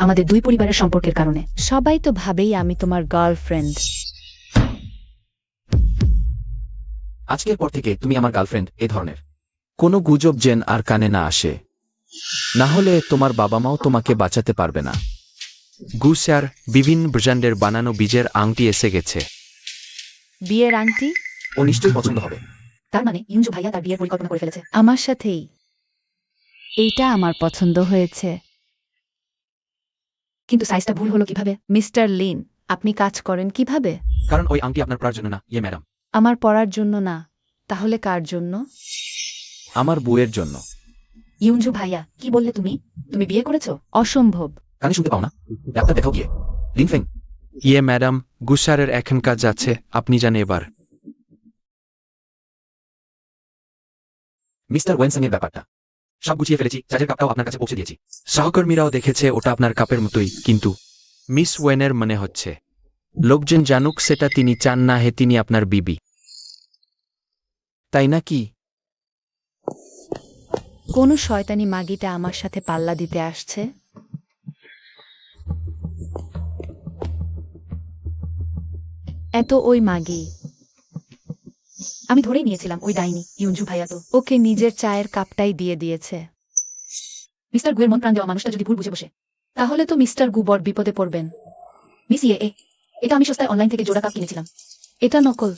আমাদের দুই পরিবারের সম্পর্কের কারণে। সবাই তো ভাবেই আমি তোমার গার্লফ্রেন্ড। আজকের পর থেকে তুমি আমার গার্লফ্রেন্ড, এ ধরনের কোনো গুজব যেন আর কানে না আসে, না হলে তোমার বাবা মাও তোমাকে বাঁচাতে পারবে না। গু স্যার, বিভিন্ন ব্র্যান্ডের বানানো বীজের আংটি এসে গেছে। বিয়ের আংটি? ও নিশ্চয়ই পছন্দ হবে। তার মানে ইউনজু ভাইয়া তার বিয়ের পরিকল্পনা করে ফেলেছে। আমার সাথেই। এইটা আমার পছন্দ হয়েছে। কিন্তু সাইজটা ভুল হলো কিভাবে? মিস্টার লিন, আপনি কাজ করেন কিভাবে? কারণ ওই আংটি আপনার পড়ার জন্য না, ইয়ে ম্যাডাম। আমার পড়ার জন্য না, তাহলে কার জন্য? আমার বউয়ের জন্য। ইউনজু ভাইয়া, কি বললে তুমি? তুমি বিয়ে করেছো? অসম্ভব। কানে শুনতে পাও না? ডাক্তার দেখাও গিয়ে। লিনফেং, ইয়ে ম্যাডাম, গু স্যারের এখন কাজ আছে, আপনি জানে এবার। মিস্টার ওয়েনসং এর ব্যাপারটা সব গুছিয়ে ফেলেছি, চার্জের কাপটাও আপনার কাছে পৌঁছে দিয়েছি। সহকর্মীরাও দেখেছে ওটা আপনার কাপের মতোই, কিন্তু মিস ওয়েনের মনে হচ্ছে লোকজন জানুক সেটা তিনি চান না, হে তিনি আপনার বিবি, তাই না কি? কোন শয়তানি মাগিটা আমার সাথে পাল্লা দিতে আসছে? এত ওই মাগি। আমি ধরেই নিয়েছিলাম ওই ডাইনি। ইউনজু ভাইয়া তো ওকে নিজের চায়ের কাপটাই দিয়ে দিয়েছে। মিস্টার গুয়ের মন প্রাণ দেওয়া মানুষটা যদি ভুল বুঝে বসে, তাহলে তো মিস্টার গু বড় বিপদে পড়বেন। মিস ইয়ে, এটা আমি সস্তায় অনলাইন থেকে জোড়া কাপ কিনেছিলাম। এটা নকল।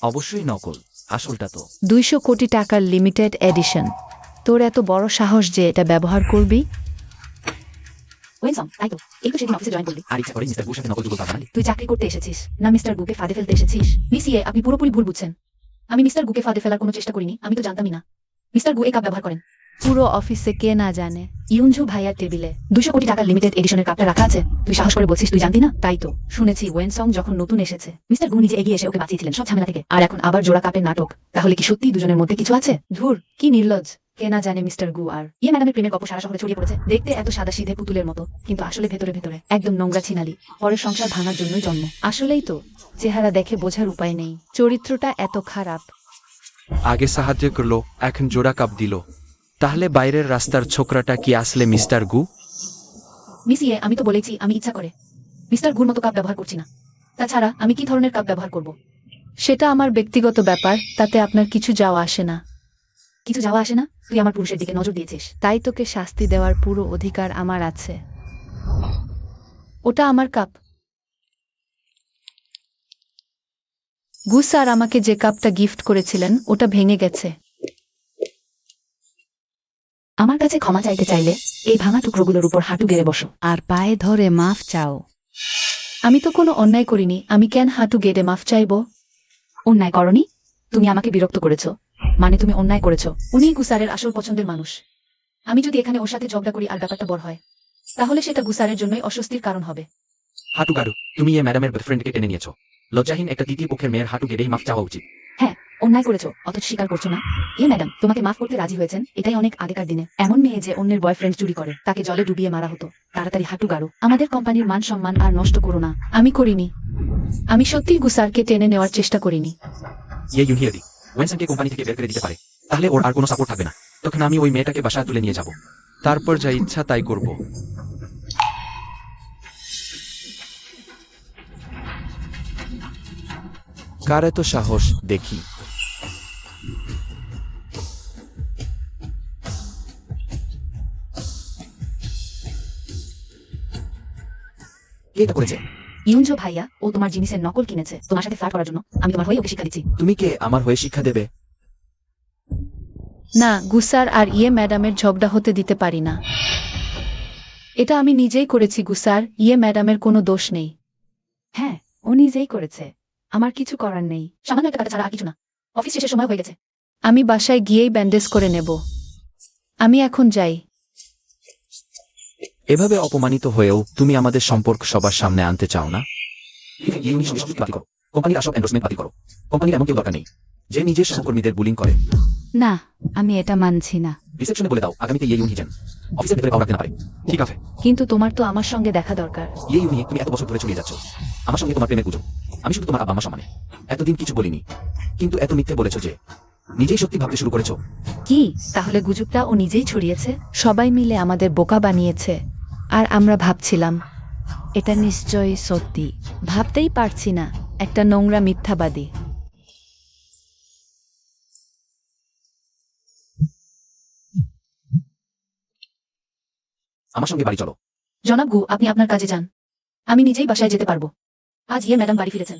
অবশ্যই নকল, আসলটা তো 200 কোটি টাকার লিমিটেড এডিশন। তোর এত বড় সাহস যে এটা ব্যবহার করবি? ওয়েনসং, তাই তো, এই তো সেদিন অফিসে জয়েন করলি। আর ইচ্ছা করে মিস্টার গুর সাথে নকল যুগল বানালি। তুই চাকরি করতে এসেছিস, না মিস্টার গুকে ফাঁদে ফেলতে এসেছিস? মিস ইয়ে, আপনি পুরোপুরি ভুল বুঝছেন। আমি মিস্টার গুকে ফাঁদে ফেলার কোনো চেষ্টা করিনি, আমি তো জানতামই না মিস্টার গু এই কাপ ব্যবহার করেন। পুরো অফিসে কে না জানে? ইউনঝু ভাইয়ার টেবিলে 200 কোটি টাকার লিমিটেড এডিশনের কাপটা রাখা আছে। তুই সাহস করে বলছিস তুই জানতি না? তাই তো শুনেছি ওয়েনসং যখন নতুন এসেছে মিস্টার গু নিজে এগিয়ে এসে ওকে বাঁচিয়েছিলেন সব ঝামেলা থেকে, আর এখন আবার জোড়া কাপের নাটক। তাহলে কি সত্যি দুজনের মধ্যে কিছু আছে? ধুর, কি নির্লজ্জ। কে না জানে মিস্টার গু আর ইয়ে ম্যাডামের প্রেমের গল্প সারা শহরে ছড়িয়ে পড়েছে। দেখতে এত সাদাসিধে পুতুলের মতো, কিন্তু আসলে ভেতরে ভেতরে একদম নোংরা ছিনালি। পরের সংসার ভাঙার জন্যই জন্ম। আসলেই তো, চেহারা দেখে বোঝার উপায় নেই চরিত্রটা এত খারাপ। আগে সাহায্য করলো, এখন জোড়া কাপ দিল। তাহলে বাইরের রাস্তার ছোকরাটা কি আসলে মিস্টার গু? মিস ইয়ে, আমি তো বলেছি আমি ইচ্ছা করে মিস্টার গুর মতো কাপ ব্যবহার করছি না। তাছাড়া আমি কি ধরনের কাপ ব্যবহার করব? সেটা আমার ব্যক্তিগত ব্যাপার, তাতে আপনার কিছু যাওয়া আসে না। কিছু যাওয়া আসে না? তুই আমার পুরুষের দিকে নজর দিয়েছিস। তাই তোকে শাস্তি দেওয়ার পুরো অধিকার আমার আছে। ওটা আমার কাপ। গু স্যার আমাকে যে কাপটা গিফট করেছিলেন ওটা ভেঙে গেছে। আমার কাছে ক্ষমা চাইতে চাইলে এই ভাঙা টুকরোগুলোর উপর হাঁটু গেড়ে বসো। আর পায়ে ধরে মাফ চাও। আমি তো কোনো অন্যায় করিনি, আমি কেন হাঁটু গেড়ে মাফ চাইব? অন্যায় করনি? তুমি আমাকে বিরক্ত করেছো, মানে তুমি অন্যায় করেছো। উনি গুসারের আসল পছন্দের মানুষ। আমি যদি এখানে ওর সাথে ঝগড়া করি আর ব্যাপারটা বড় হয়, তাহলে সেটা গুসারের জন্যই অস্বস্তির কারণ হবে। হাঁটু গাড়ু, তুমি এই ম্যাডামের বয়ফ্রেন্ডকে টেনে নিয়েছো। লজ্জাহীন একটা তৃতীয় পক্ষের মেয়ের হাঁটু গেড়েই মাফ চাওয়া উচিত। হ্যাঁ, অন্যায় করেছো, অথচ স্বীকার করছো না। ইয়ে ম্যাডাম, তোমাকে মাফ করতে রাজি হয়েছেন, এটাই অনেক আগেকার দিনে। এমন মেয়ে যে অন্যের বয়ফ্রেন্ড চুরি করে তাকে জলে ডুবিয়ে মারা হতো। তাড়াতাড়ি হাঁটু গাড়ো, আমাদের কোম্পানির মান সম্মান আর নষ্ট করো না। আমি করিনি, আমি সত্যিই গুসারকে টেনে নেওয়ার চেষ্টা করিনি। ইয়ে ইউনিয়রি, ওয়েনসনকে কোম্পানি থেকে বের করে দিতে পারে, তাহলে ওর আর কোনো সাপোর্ট থাকবে না। তখন আমি ওই মেয়েটাকে বাসায় তুলে নিয়ে যাব। তারপর যা ইচ্ছা তাই করব। কার এত সাহস দেখি? কে এটা করেছে? ইউনঝো ভাইয়া, ও তোমার জিনিসের নকল কিনেছে তোমার সাথে ফ্লার্ট করার জন্য। আমি তোমার হয়ে ওকে শিক্ষা দিচ্ছি। তুমি কে আমার হয়ে শিক্ষা দেবে? না, গুসার আর ইয়ে ম্যাডামের ঝগড়া হতে দিতে পারি না। এটা আমি নিজেই করেছি গুসার, ইয়ে ম্যাডামের কোনো দোষ নেই। হ্যাঁ, ও নিজেই করেছে, আমার কিছু করার নেই। সামান্য একটা টাকা ছাড়া আর কিছু না। অফিস শেষের সময় হয়ে গেছে। আমি বাসায় গিয়েই ব্যান্ডেজ করে নেব। আমি এখন যাই। এভাবে অপমানিত হয়েও তুমি আমাদের সম্পর্ক সবার সামনে আনতে চাও না? ইউনি সব বাতিল করো, কোম্পানির আসব এন্ডোর্সমেন্ট বাতিল করো। কোম্পানির এমন কেউ দরকার নেই যে নিজের সহকর্মীদের বুলিং করে। না, আমি এটা মানছি না। রিসেপশনে বলে দাও আগামীতে ইয়ে ইউনি যান অফিসের ভেতরে পাওয়া রাখতে না পারে। ঠিক আছে। কিন্তু তোমার তো আমার সঙ্গে দেখা দরকার। ইয়ে ইউনি, তুমি এত বছর ধরে চলে যাচ্ছ আমার সঙ্গে তোমার প্রেমের গুজব। আমি শুধু তোমার আব্বা আম্মা সমানে এতদিন কিছু বলিনি, কিন্তু এত মিথ্যে বলেছো যে নিজেই সত্যি ভাবতে শুরু করেছো। কি তাহলে গুজবটা ও নিজেই ছড়িয়েছে? সবাই মিলে আমাদের বোকা বানিয়েছে, আর আমরা ভাবছিলাম এটা নিশ্চয়ই সত্যি। ভাবতেই পারছি না, একটা নোংরা মিথ্যাবাদী। আমার সঙ্গে বাড়ি চলো। জনাব গু, আপনি আপনার কাজে যান, আমি নিজেই বাসায় যেতে পারবো। আজ ইয়ে ম্যাডাম বাড়ি ফিরেছেন।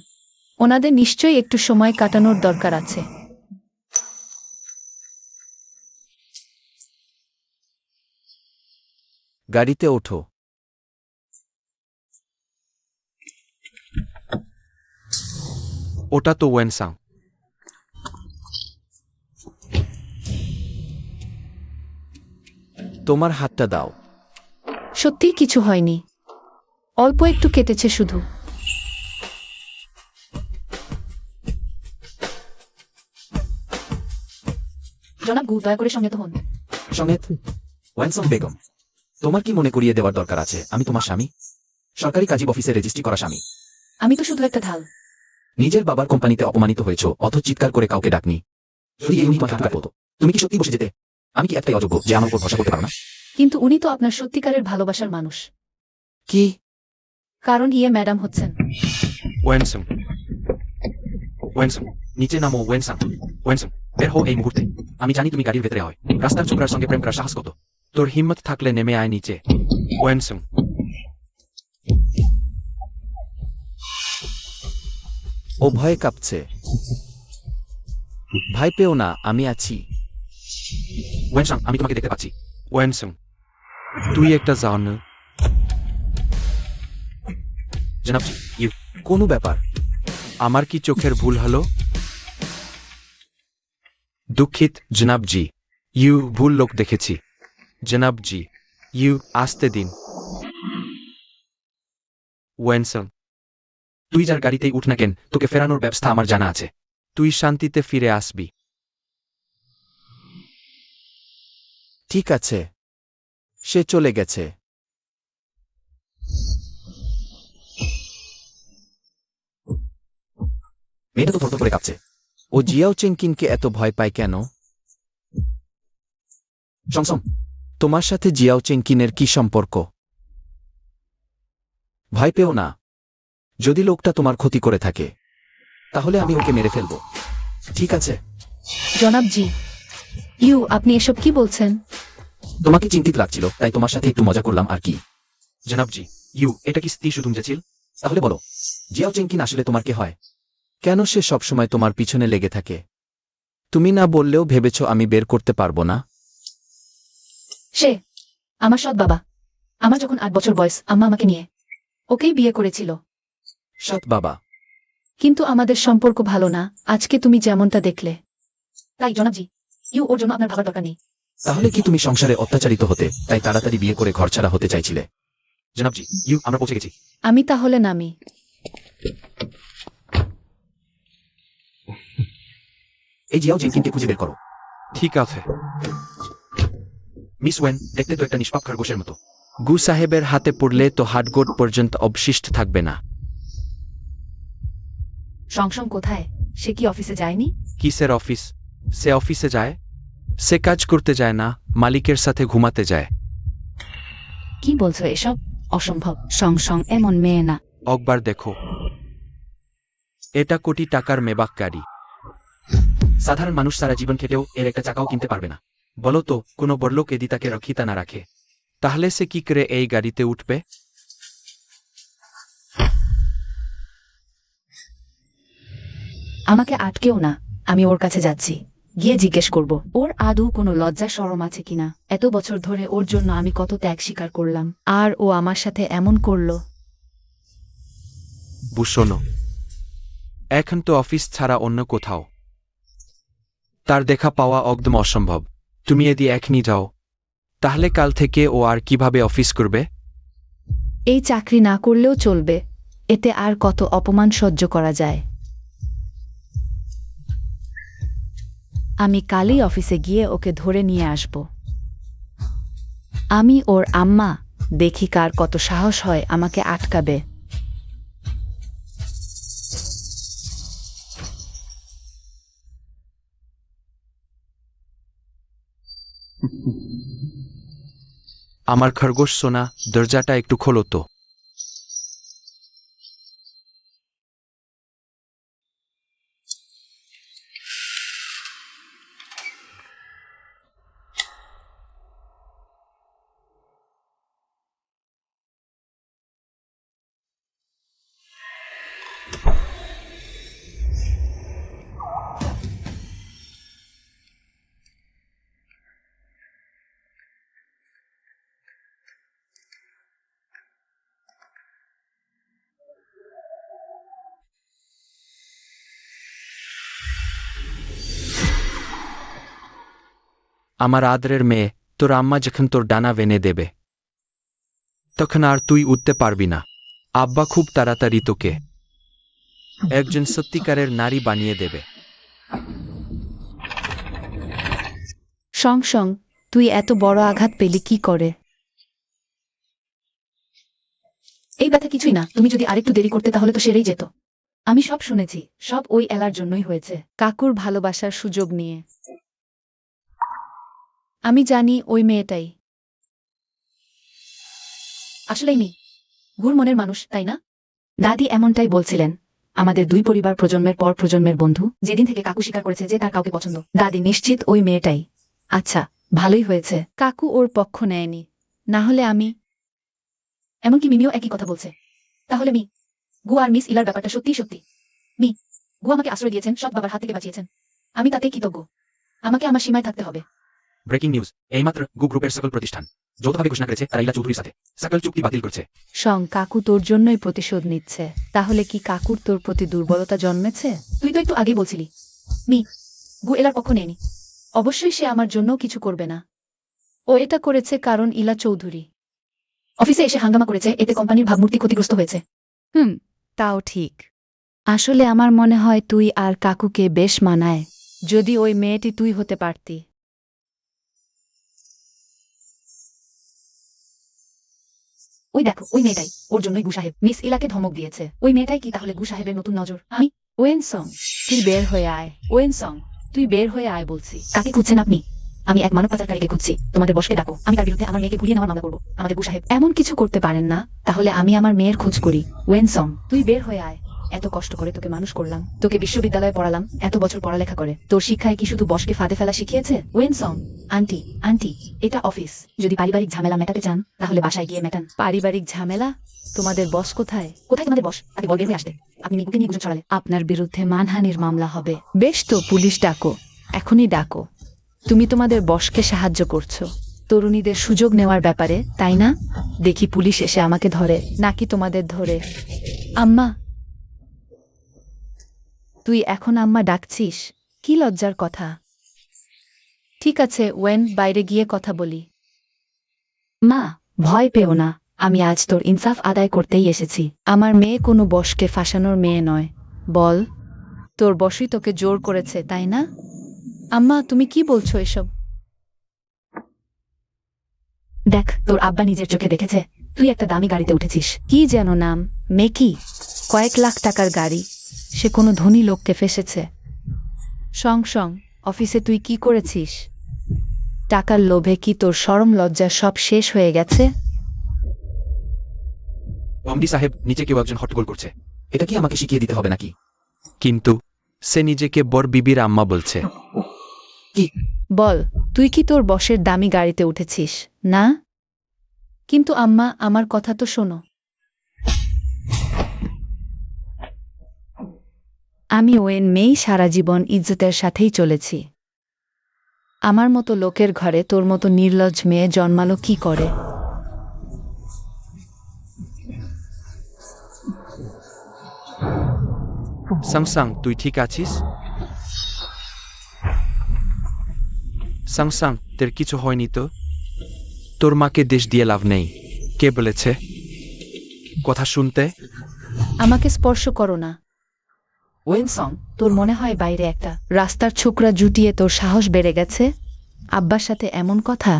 ওনাদের নিশ্চয়ই একটু সময় কাটানোর দরকার আছে। গাড়িতে ওঠো। ওটা তো ওয়েনসাং। তোমার হাতটা দাও। সত্যিই কিছু হয়নি, অল্প একটু কেটেছে শুধু। জনাব গু, দয়া করে সঙ্গে তো হন। সমেত ওয়েনসন বেগম, তোমার কি মনে করিয়ে দেওয়ার দরকার আছে আমি তোমার স্বামী? সরকারি কাজী অফিসে রেজিস্ট্রি করা স্বামী। আমি তো শুধু একটা ঢাল। নিজের বাবার কোম্পানিতে অপমানিত হয়েছো, অথচ চিৎকার করে কাউকে ডাকনি। যদি এই তোমার হাঁটু বলতো, তুমি কি সত্যি বসে যেতে? আমি কি একটাই অযোগ্য যে আমার উপর ভরসা করতে পারো না? কিন্তু উনি তো আপনার সত্যিকারের ভালোবাসার মানুষ। কি? কারণ ইয়ে ম্যাডাম হচ্ছেন। ওয়েনসন, ওয়েনসন, নিচে নামো। ওয়েনসন, ওয়েনসন, বের হও এই মুহূর্তে। আমি জানি তুমি গাড়ির ভেতরে হয়। রাস্তার ছোকরার সঙ্গে প্রেম করার সাহস কত? তোর হিম্মত থাকলে নেমে আয় নিচে। ওয়েনসাং। ও ভয়ে কাঁপছে। ভয় পেও না, আমি আছি। ওয়েনসাং, আমি তোমাকে দেখতে পাচ্ছি। ওয়েনসং, তুই একটা যাও না। জনাবজি, ইউ। কোনো ব্যাপার? আমার কি চোখের ভুল হলো? দুঃখিত জনাবজি, ইউ ভুল লোক দেখেছি। জনাবজি, ইউ আসতে দিন। ওয়েনসং, তুই যার গাড়িতেই উঠ না কেন, তোকে ফেরানোর ব্যবস্থা আমার জানা আছে। তুই শান্তিতে ফিরে আসবি। ঠিক আছে, সে চলে গেছে। মেয়েটা তো থরথর করে কাঁপছে। ও জিয়াও চেংকিনকে এত ভয় পায় কেন? সংসম, তোমার সাথে জিয়াও চেংকিনের কি সম্পর্ক? ভয় পেও না। যদি লোকটা তোমার ক্ষতি করে থাকে, তাহলে আমি ওকে মেরে ফেলবো। ঠিক আছে? জনাব জি। ইউ, আপনি এসব কি বলছেন? তোমাকে চিন্তিত লাগছিল, তাই তোমার সাথে একটু মজা করলাম আর কি। জনাবজি, ইউ, এটা কি স্ত্রী শুধু ছিল? তাহলে বলো, জিয়াও চেংকিন আসলে তোমার কে হয়? কেন সে সবসময় তোমার পিছনে লেগে থাকে? তুমি না বললেও ভেবেছ আমি বের করতে পারবো না? সে আমার সৎ বাবা। আমার যখন 8 বছর বয়স, আম্মা আমাকে নিয়ে ওকেই বিয়ে করেছিল। সৎ বাবা? কিন্তু আমাদের সম্পর্ক ভালো না, আজকে তুমি যেমনটা দেখলে। তাই জনাবজি, ইউ, ওর জন্য আপনার ভাবার দরকার নেই। তাহলে কি তুমি সংসারে অত্যাচারিত হতে, তাই তাড়াতাড়ি বিয়ে করে ঘরছাড়া হতে চাইছিলে? জনাবজি, ইউ, আমরা পৌঁছে গেছি। আমি তাহলে নামি। এই জিয়াও চেংকিনকে খুঁজে বের করো। ঠিক আছে। মিস ওয়েন, দেখতে তো একটা নিষ্পাপ খরগোশের মতো। গু সাহেবের হাতে পড়লে তো হাটগোট পর্যন্ত অবশিষ্ট থাকবে না। সংসং কোথায়? সে কি অফিসে যায়নি? কিসের অফিস? সে অফিসে যায়? সে কাজ করতে যায় না, মালিকের সাথে ঘুমাতে যায়। কি বলছো এসব? অসম্ভব। সংসং এমন মেয়ে না। একবার দেখো, এটা কোটি টাকার মেবাক গাড়ি। সাধারণ মানুষ সারা জীবন খেটেও এর একটা চাকাও কিনতে পারবে না। বলো তো, কোনো বড়লোক এদি তাকে রক্ষিতা না রাখে? তাহলে সে কি করে এই গাড়িতে উঠবে? আমাকে আটকেও না, আমি ওর কাছে যাচ্ছি। গিয়ে জিজ্ঞেস করব ওর আদৌ কোনো লজ্জা শরম আছে কিনা। এত বছর ধরে ওর জন্য আমি কত ত্যাগ স্বীকার করলাম, আর ও আমার সাথে এমন করলো। বুঝোনো, এখন তো অফিস ছাড়া অন্য কোথাও তার দেখা পাওয়া একদম অসম্ভব। তুমি যদি এখনই যাও, তাহলে কাল থেকে ও আর কিভাবে অফিস করবে? এই চাকরি না করলেও চলবে, এতে আর কত অপমান সহ্য করা যায়। আমি কালই অফিসে গিয়ে ওকে ধরে নিয়ে আসব। আমি ওর আম্মা, দেখি কার কত সাহস হয় আমাকে আটকাবে। আমার খরগোশ সোনা, দরজাটা একটু খোলো তো। আমার আদরের মেয়ে, তোর আম্মা যখন তোর ডানা ভেঙে দেবে, তখন আর তুই উঠতে পারবি না। আব্বা খুব তাড়াতাড়ি তোকে একজন সত্যিকারের নারী বানিয়ে দেবে। সংসং, তুই এত বড় আঘাত পেলি কি করে? এই ব্যথা কিছুই না, তুমি যদি আরেকটু দেরি করতে তাহলে তো সেরেই যেত। আমি সব শুনেছি, সব ওই এলার জন্যই হয়েছে, কাকুর ভালোবাসার সুযোগ নিয়ে। আমি জানি ওই মেয়েটাই আসলেই মেয়ে। গুর মনের মানুষ, তাই না? দাদি এমনটাই বলছিলেন। আমাদের দুই পরিবার প্রজন্মের পর প্রজন্মের বন্ধু, যেদিন থেকে কাকু স্বীকার করেছে যে তার কাউকে পছন্দ, দাদি নিশ্চিত ওই মেয়েটাই। আচ্ছা, ভালোই হয়েছে কাকু ওর পক্ষ নেয়নি, না হলে আমি। এমনকি মিমিও একই কথা বলছে। তাহলে গু আর মিস ইলার ব্যাপারটা সত্যি সত্যি। গু আমাকে আশ্রয় দিয়েছেন, সৎ বাবার হাত থেকে বাঁচিয়েছেন। আমি তাতে কৃতজ্ঞ। আমাকে আমার সীমায় থাকতে হবে। ব্রেকিং নিউজ, এইমাত্র গু গ্রুপের সকল প্রতিষ্ঠান যৌথভাবে ঘোষণা করেছে তারা ইলা চৌধুরীর সাথে সকল চুক্তি বাতিল করছে। সং কাকু তোর জন্যই প্রতিশোধ নিচ্ছে। তাহলে কি কাকুর তোর প্রতি দুর্বলতা জন্মেছে? তুই তো একটু আগে বলছিলি গু এলার পক্ষ নেয়নি। অবশ্যই সে আমার জন্য কিছু করবে না। ও এটা করেছে কারণ ইলা চৌধুরী। অফিসে এসে হাঙ্গামা করেছে, এতে কোম্পানির ভাবমূর্তি ক্ষতিগ্রস্ত হয়েছে। তাও ঠিক। আসলে আমার মনে হয় তুই আর কাকুকে বেশ মানায়। যদি ওই মেয়েটি তুই হতে পারতি। ওই দেখো, ওই মেয়েটাই, ওর জন্যই গু সাহেব মিস ইলাকে ধমক দিয়েছে। ওই মেয়েটাই কি তাহলে গু সাহেবের নতুন নজর? আমি ওয়েন সং, তুই বের হয়ে আয়। ওয়েন সং, তুই বের হয়ে আয় বলছি। কাকে খুঁজছেন আপনি? আমি এক মানব পাচারকারীকে খুঁজছি। তোমাদের বসকে ডাকো, আমি তার বিরুদ্ধে আমার মেয়েকে ঘুরিয়ে নেওয়ার মামলা করবো। আমাদের গু সাহেব এমন কিছু করতে পারেন না। তাহলে আমি আমার মেয়ের খোঁজ করি। ওয়েন সং, তুই বের হয়ে আয়। এত কষ্ট করে তোকে মানুষ করলাম, তোকে বিশ্ববিদ্যালয়ে পড়ালাম, এত বছর পড়ালেখা করে তোর শিক্ষায় কি শুধু বসকে ফাঁদে ফেলা শিখিয়েছে? ওয়েন সং, আন্টি আন্টি, এটা অফিস। যদি পারিবারিক ঝামেলা মেটাতে চান তাহলে বাসায় গিয়ে মেটান। পারিবারিক ঝামেলা? তোমাদের বস কোথায়? কোথায় তোমাদের বস? আগে বল বের হয়ে আসতে। আপনি মিকুকে নিয়ে গুজব ছড়ালে। আপনার বিরুদ্ধে মানহানির মামলা হবে। বেশ তো, পুলিশ ডাকো, এখনই ডাকো। তুমি তোমাদের বসকে সাহায্য করছো তরুণীদের সুযোগ নেওয়ার ব্যাপারে, তাই না? দেখি পুলিশ এসে আমাকে ধরে নাকি তোমাদের ধরে। আম্মা, তুই এখন আম্মা ডাকছিস? কি লজ্জার কথা। ঠিক আছে ওয়েন, বাইরে গিয়ে কথা বলি। মা, ভয় পেও না, আমি আজ তোর ইনসাফ আদায় করতেই এসেছি। আমার মেয়ে কোনো বসকে ফাঁসানোর মেয়ে নয়। বল, তোর বসই তোকে জোর করেছে, তাই না? আম্মা, তুমি কি বলছো এসব? দেখ, তোর আব্বা নিজের চোখে দেখেছে তুই একটা দামি গাড়িতে উঠেছিস। কি যেন নাম? মেকি? কয়েক লাখ টাকার গাড়ি। সে কোনো ধনী লোককে ফেসেছে। সং সং, অফিসে তুই কি করেছিস? টাকার লোভে কি তোর শরম লজ্জা সব শেষ হয়ে গেছে? এমডি সাহেব, নিচে কেউ একজন হট্টগোল করছে। এটা কি আমাকে শিখিয়ে দিতে হবে নাকি? কিন্তু সে নিজেকে বর বিবির আম্মা বলছে। বল, তুই কি তোর বসের দামি গাড়িতে উঠেছিস? না? কিন্তু আম্মা, আমার কথা তো শোনো। আমি ওয়েন মেই সারা জীবন ইজ্জতের সাথেই চলেছি। আমার মতো লোকের ঘরে তোর মতো নির্লজ্জ মেয়ে জন্মালো কি করে? সাংসাং, তুই ঠিক আছিস? সাংসাং, তোর কিছু হয়নি তো? তোর মাকে দেশ দিয়ে লাভ নেই। কে বলেছে কথা শুনতে? আমাকে স্পর্শ করো না। ওয়েন সং, তোর মনে হয় বাইরে একটা রাস্তার ছোকরা জুটিয়ে তোর সাহস বেড়ে গেছে? আব্বার সাথে এমন কথা?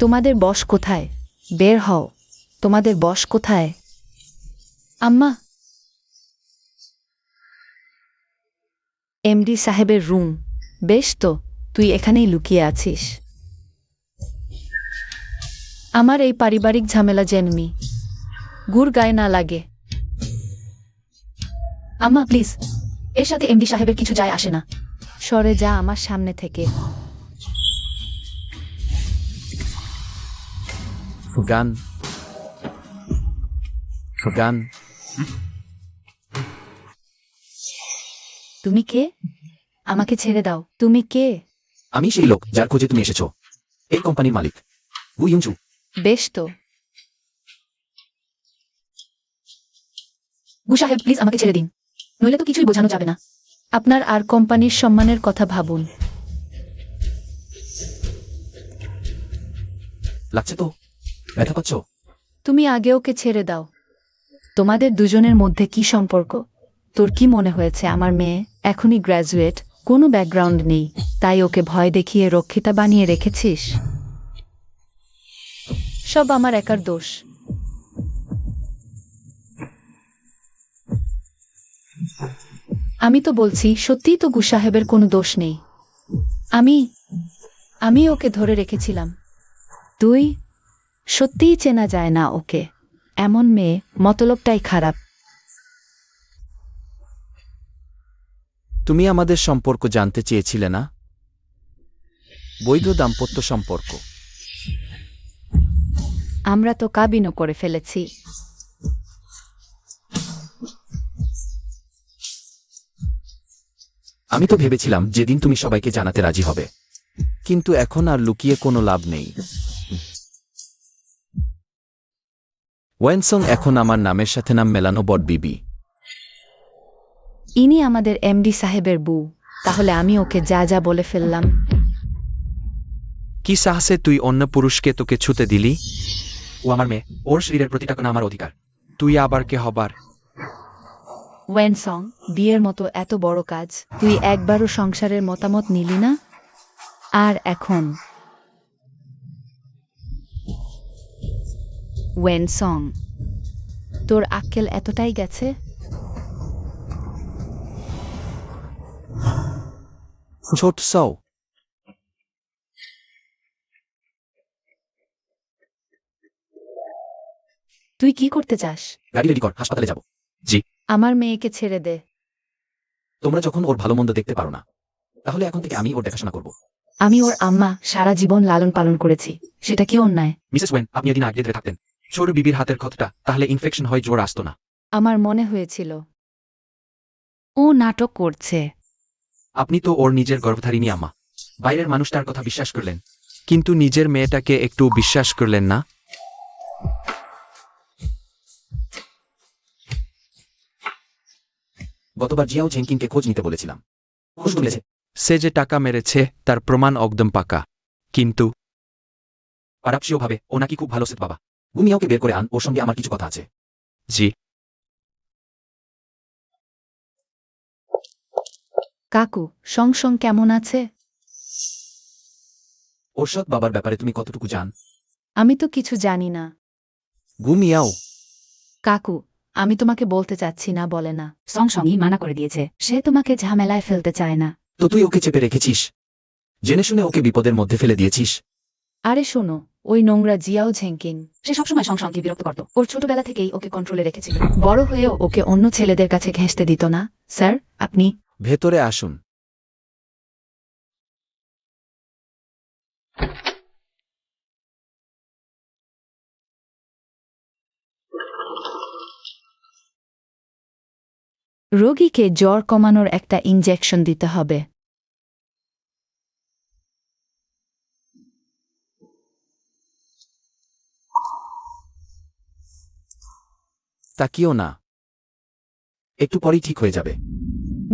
তোমাদের বস কোথায়? বের হও। তোমাদের বস কোথায়? আম্মা, এমডি সাহেবের রুম। বেশ তো, তুই এখানেই লুকিয়ে আছিস। আমার এই পারিবারিক ঝামেলা জেনমি গুড় গায়ে না লাগে। আম্মা প্লিজ, এর সাথে এমডি সাহেবের কিছু যায় আসে না। সরে যা আমার সামনে থেকে। গান গান। তুমি কে? আমাকে ছেড়ে দাও। তুমি কে? আমি সেই লোক যার খোঁজে তুমি এসেছো, এই কোম্পানির মালিক গু ইউংচু। বেশ তো। গু সাহেব প্লিজ আমাকে ছেড়ে দিন, নইলে তো কিছুই বোঝানো যাবে না। আপনার আর কোম্পানির সম্মানের কথা ভাবুন। লাগছে তো? ব্যথা পাচ্ছ? তুমি আগে ওকে ছেড়ে দাও। তোমাদের দুজনের মধ্যে কি সম্পর্ক? তোর কি মনে হয়েছে আমার মেয়ে এখনই গ্র্যাজুয়েট, কোনো ব্যাকগ্রাউন্ড নেই, তাই ওকে ভয় দেখিয়ে রক্ষিতা বানিয়ে রেখেছিস? সব আমার একার দোষ। আমি তো বলছি, সত্যিই তো গু সাহেবের কোনো দোষ নেই। আমি ওকে ধরে রেখেছিলাম। তুই? সত্যিই চেনা যায় না ওকে। এমন মেয়ে, মতলবটাই খারাপ। তুমি আমাদের সম্পর্ক জানতে চেয়েছিলে না? বৈধ দাম্পত্য সম্পর্ক। আমরা তো কাবিনও করে ফেলেছি। আমি তো ভেবেছিলাম যেদিন তুমি সবাইকে জানাতে রাজি হবে কিন্তু এখন আর লুকিয়ে কোনো লাভ নেই। ওয়েনসং এখন আমার নামের সাথে নাম মেলানো বট বিবি। ইনি আমাদের এমডি সাহেবের বউ। তাহলে আমি ওকে যা যা বলে ফেললাম। কি সাহসে তুই অন্য পুরুষকে তোকে ছুতে দিলি? ও আমার মেয়ে, ওর শরীরের প্রতিটা কণা আমার অধিকার। তুই আবার কে হবার? ওয়েনসং, বিয়ের মতো এত বড় কাজ তুই একবারও সংসারের মতামত নিলি না, আর এখন ওয়েনসং, তোর আক্কেল এতটাই গেছে? ছোট সও। তুই কি করতে চাস? গাড়ি রেডি কর, হাসপাতালে যাব। আমার মেয়েকে ছেড়ে দে। তোমরা যখন ওর ভালো মন্দ দেখতে পারো না, তাহলে এখন থেকে আমি ওর দেখাশোনা করব। আমি ওর আম্মা, সারা জীবন লালন পালন করেছি, সেটা কি অন্যায়? মিসেস ওয়েন, আপনি এদিন আগে ধরে থাকতেন ছোট বিবির হাতের ক্ষতটা, তাহলে ইনফেকশন হয়ে জ্বর আসতো না। আমার মনে হয়েছিল ও নাটক করছে। আপনি তো ওর নিজের গর্ভধারিণী আম্মা, বাইরের মানুষটার কথা বিশ্বাস করলেন। কিন্তু নিজের মেয়েটাকে একটু বিশ্বাস করলেন না? গতবার জিয়াও জেনকিনকে খোঁজ নিতে বলেছিলাম, খোঁজ তুলেছে। সে যে টাকা মেরেছে তার প্রমাণ একদম পাকা। কিন্তু পারাপসীয়ভাবে ও নাকি খুব ভালো সেট বাবা। গুমিয়াওকে বের করে আন, ওর সঙ্গে আমার কিছু কথা আছে। জি। কাকু, সংসং কেমন আছে? ওর সৎ বাবার ব্যাপারে তুমি কতটুকু জান? আমি তো কিছু জানি না। গুমিয়াও। কাকু, আমি তোমাকে বলতে চাচ্ছি না বলে না। সংসংই মানা করে দিয়েছে, সে তোমাকে ঝামেলায় ফেলতে চায় না। তো তুই ওকে চেপে রেখেছিস, জেনে শুনে ওকে বিপদের মধ্যে ফেলে দিয়েছিস। আরে শোনো, ওই নোংরা জিয়াও ঝেঙ্কিন, সে সবসময় সংসংকে বিরক্ত করত। ওর ছোটবেলা থেকেই ওকে কন্ট্রোলে রেখেছিল। বড় হয়েও ওকে অন্য ছেলেদের কাছে ঘেঁষতে দিত না। স্যার, আপনি ভেতরে আসুন। রোগীকে জ্বর কমানোর একটা ইনজেকশন দিতে হবে। তাকিও না। একটু পরেই ঠিক হয়ে যাবে।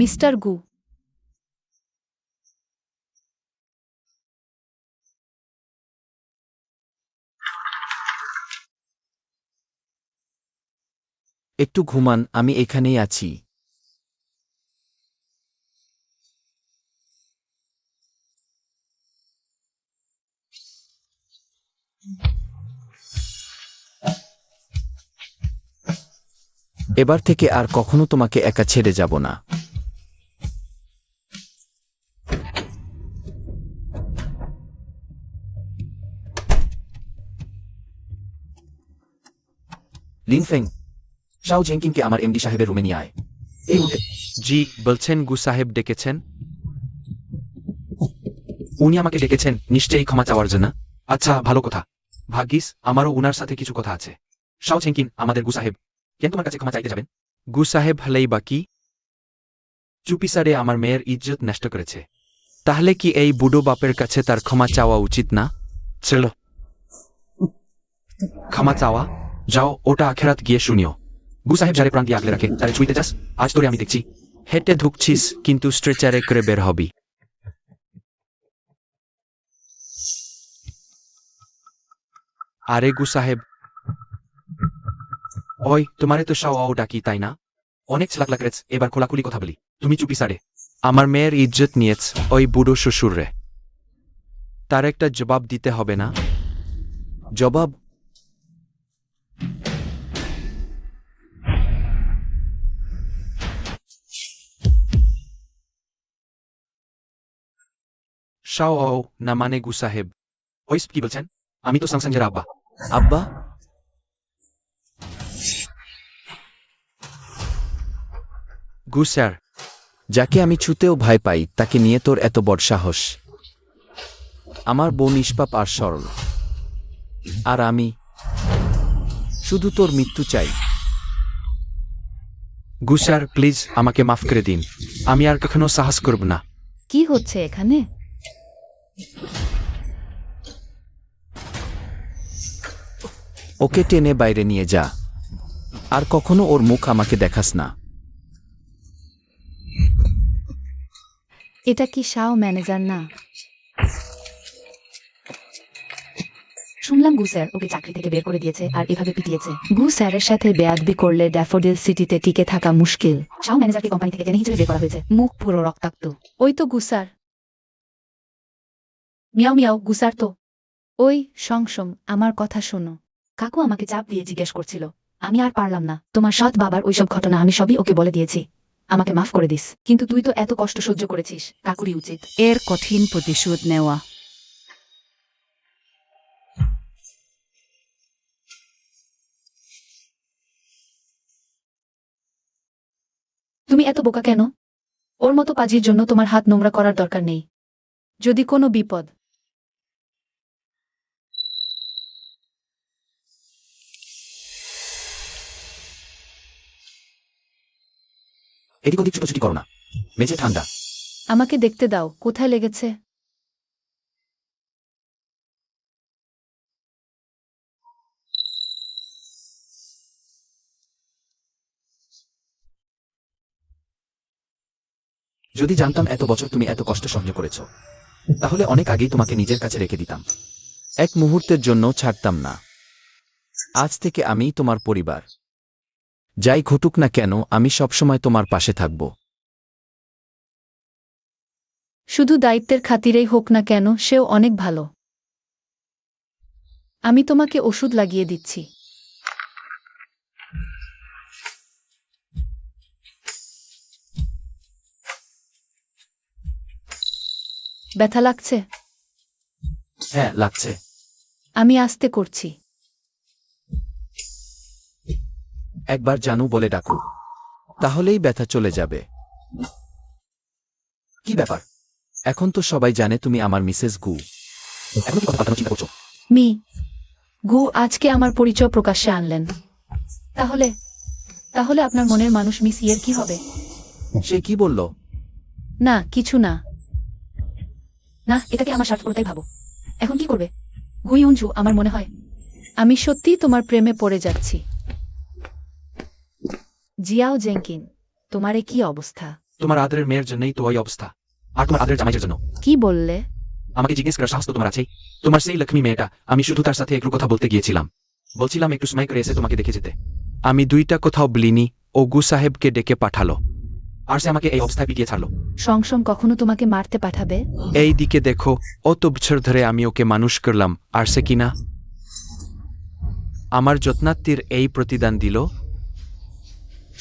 মিস্টার গু, একটু ঘুমান, আমি এখানেই আছি। এবার থেকে আর কখনো তোমাকে একা ছেড়ে যাব না। লিনফেং, শাও জেনকিনকে আমার এমডি সাহেবের রুমে নিয়ে আয়। এই মুহূর্তে। জি বলছেন, গু সাহেব ডেকেছেন? উনি আমাকে ডেকেছেন নিশ্চয়ই ক্ষমা চাওয়ার জন্য। আচ্ছা, ভালো কথা। ভাগ্যিস, আমারও উনার সাথে কিছু কথা আছে। শাও জেনকিন, আমাদের গু সাহেব কেন তোমার কাছে ক্ষমা চাইতে যাবেন? গু সাহেব হলেই বাকি? চুপিসারে আমার মেয়ের ইজ্জত নষ্ট করেছে। তাহলে কি এই বুড়ো বাপের কাছে তার ক্ষমা চাওয়া উচিত না? চলো, ক্ষমা চাওয়া? যাও, ওটা আখেরাত গিয়ে শুনিও। গু সাহেব যারে প্রাণ দিয়ে আগলে রাখে তারে ছুঁইতে চাস? আজ তোরে আমি দেখছি। হেঁটে ঢুকছিস, কিন্তু স্ট্রেচারে করে বের হবি। আরে গু সাহেব। ওই, তোমারে তো শাও ডাকি, তাই না? অনেক ছলাক লাগরেছ, এবার খোলাখুলি কথা বলি। তুমি চুপিসারে আমার মেয়ের ইজ্জত নিয়েছ ওই বুড়ো শ্বশুররে। তার একটা জবাব দিতে হবে না? জবাব? শাও না মানে গু সাহেব? ওই কি বলছেন? আমি তো সংসংজের আব্বা। আব্বা? গু স্যার, যাকে আমি ছুতেও ভয় পাই তাকে নিয়ে তোর এত বড় সাহস? আমার বউ নিষ্পাপ আর সরল, আর আমি শুধু তোর মৃত্যু চাই। গু স্যার, প্লিজ আমাকে মাফ করে দিন। আমি আর কখনো সাহস করব না। কি হচ্ছে এখানে? ওকে টেনে বাইরে নিয়ে যা, আর কখনো ওর মুখ আমাকে দেখাস না। এটা কি শাও ম্যানেজার না? শুনলাম গু স্যার ওকে চাকরি থেকে বের করে দিয়েছে আর এভাবে পিটিয়েছে। গু স্যারের সাথে বেয়াদবি করলে ড্যাফোডিল সিটিতে টিকে থাকা মুশকিল। শাও ম্যানেজারকে কোম্পানি থেকে টেনে হিসেবে বের করা হয়েছে। মুখ পুরো রক্তাক্ত। ওই তো গুসার। মিয়াও মিয়াও, গু স্যার তো। ওই সংসং, আমার কথা শোনো। কাকু আমাকে চাপ দিয়ে জিজ্ঞেস করছিল, আমি আর পারলাম না। তোমার সৎ বাবার ওইসব ঘটনা আমি সবই ওকে বলে দিয়েছি। আমাকে মাফ করে দিস। কিন্তু তুই তো এত কষ্ট সহ্য করেছিস, কাকুরই উচিত এর কঠিন প্রতিশোধ নেওয়া। তুমি এত বোকা কেন? ওর মতো পাজির জন্য তোমার হাত নোংরা করার দরকার নেই। যদি কোনো বিপদ এদিক ওদিক ছুটোছুটি করো না, মেঝে ঠান্ডা। আমাকে দেখতে দাও, কোথায় লেগেছে। যদি জানতাম এত বছর তুমি এত কষ্ট সহ্য করেছো, তাহলে অনেক আগেই তোমাকে নিজের কাছে রেখে দিতাম। এক মুহূর্তের জন্য ছাড়তাম না। আজ থেকে আমি তোমার পরিবার। যাই ঘটুক না কেন, আমি সবসময় তোমার পাশে থাকব। শুধু দায়িত্বের খাতিরেই হোক না কেন, সেও অনেক ভালো। আমি তোমাকে ওষুধ লাগিয়ে দিচ্ছি। ব্যথা লাগছে? হ্যাঁ লাগছে। আমি আস্তে করছি। একবার জানু বলে ডাকো, তাহলেই ব্যথা চলে যাবে। কি ব্যাপার? এখন তো সবাই জানে তুমি আমার মিসেস গু। এখন কি কথা পাল্টানোর চিন্তা করছো? মি গু আজকে আমার পরিচয় প্রকাশ্যে আনলেন। তাহলে তাহলে আপনার মনের মানুষ মিস ইয়ের কি হবে? সে কি বলল? না, কিছু না। না, এটাকে আমার স্বার্থপরতাই ভাবো। এখন কি করবে? গুই উঞ্চু, আমার মনে হয়। আমি সত্যিই তোমার প্রেমে পড়ে যাচ্ছি। জিয়াও জেঙ্কিন, তোমার এ কি অবস্থা? তোমার আদরের মেয়ের জন্যই তো ওই অবস্থা, আর তোমার আদরের জামাইয়ের জন্য। কি বললে? আমাকে জিজ্ঞেস করার সাহস তো তোমার আছেই। তোমার সেই লক্ষ্মী মেয়েটা, আমি শুধু তার সাথে একটু কথা বলতে গিয়েছিলাম। বলছিলাম একটু সময় করে এসে তোমাকে দেখে যেতে। আমি দুইটা কোথাও বলিনি। ও গু সাহেবকে ডেকে পাঠালো। আর সে আমাকে এই অবস্থায় পিটিয়ে ছাড়লো। সংসং কখনো তোমাকে মারতে পাঠাবে? এই দিকে দেখো, অত বছর ধরে আমি ওকে মানুষ করলাম, আর সে কিনা আমার যত্নাত্তির এই প্রতিদান দিল।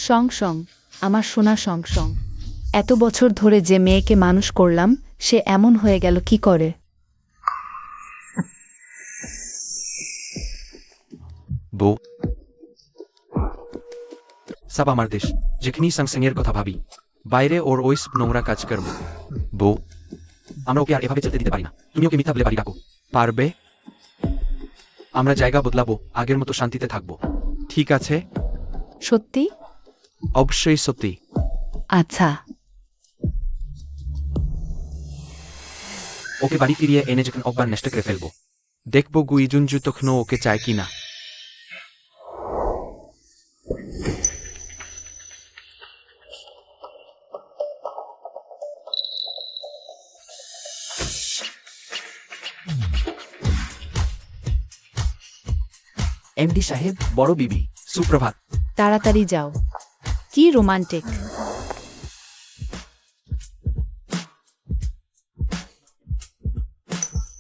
সংসং, আমার সোনা সংসং, এত বছর ধরে যে মেয়েকে মানুষ করলাম, সে এমন হয়ে গেল কি করে? বউ, সব আমার দেশ। যেখানেই সংসংয়ের কথা ভাবি, বাইরে ওর ওই নোংরা কাজ করব। বউ, আমরা ওকে আর এভাবে যেতে দিতে পারি না। তুমি ওকে মিথ্যা বলে বাড়ি ডাকো। পারবে? আমরা জায়গা বদলাবো, আগের মতো শান্তিতে থাকবো। ঠিক আছে, সত্যি? অবশ্যই সত্যি। আচ্ছা। ওকে বাড়ি ফিরিয়ে এনে যখন একবার নষ্ট করে ফেলবো। দেখব গুইজুঞ্জু তখনও ওকে চায় কিনা। এমডি সাহেব, বড় বিবি, সুপ্রভাত। তাড়াতাড়ি যাও। কি রোমান্টিক।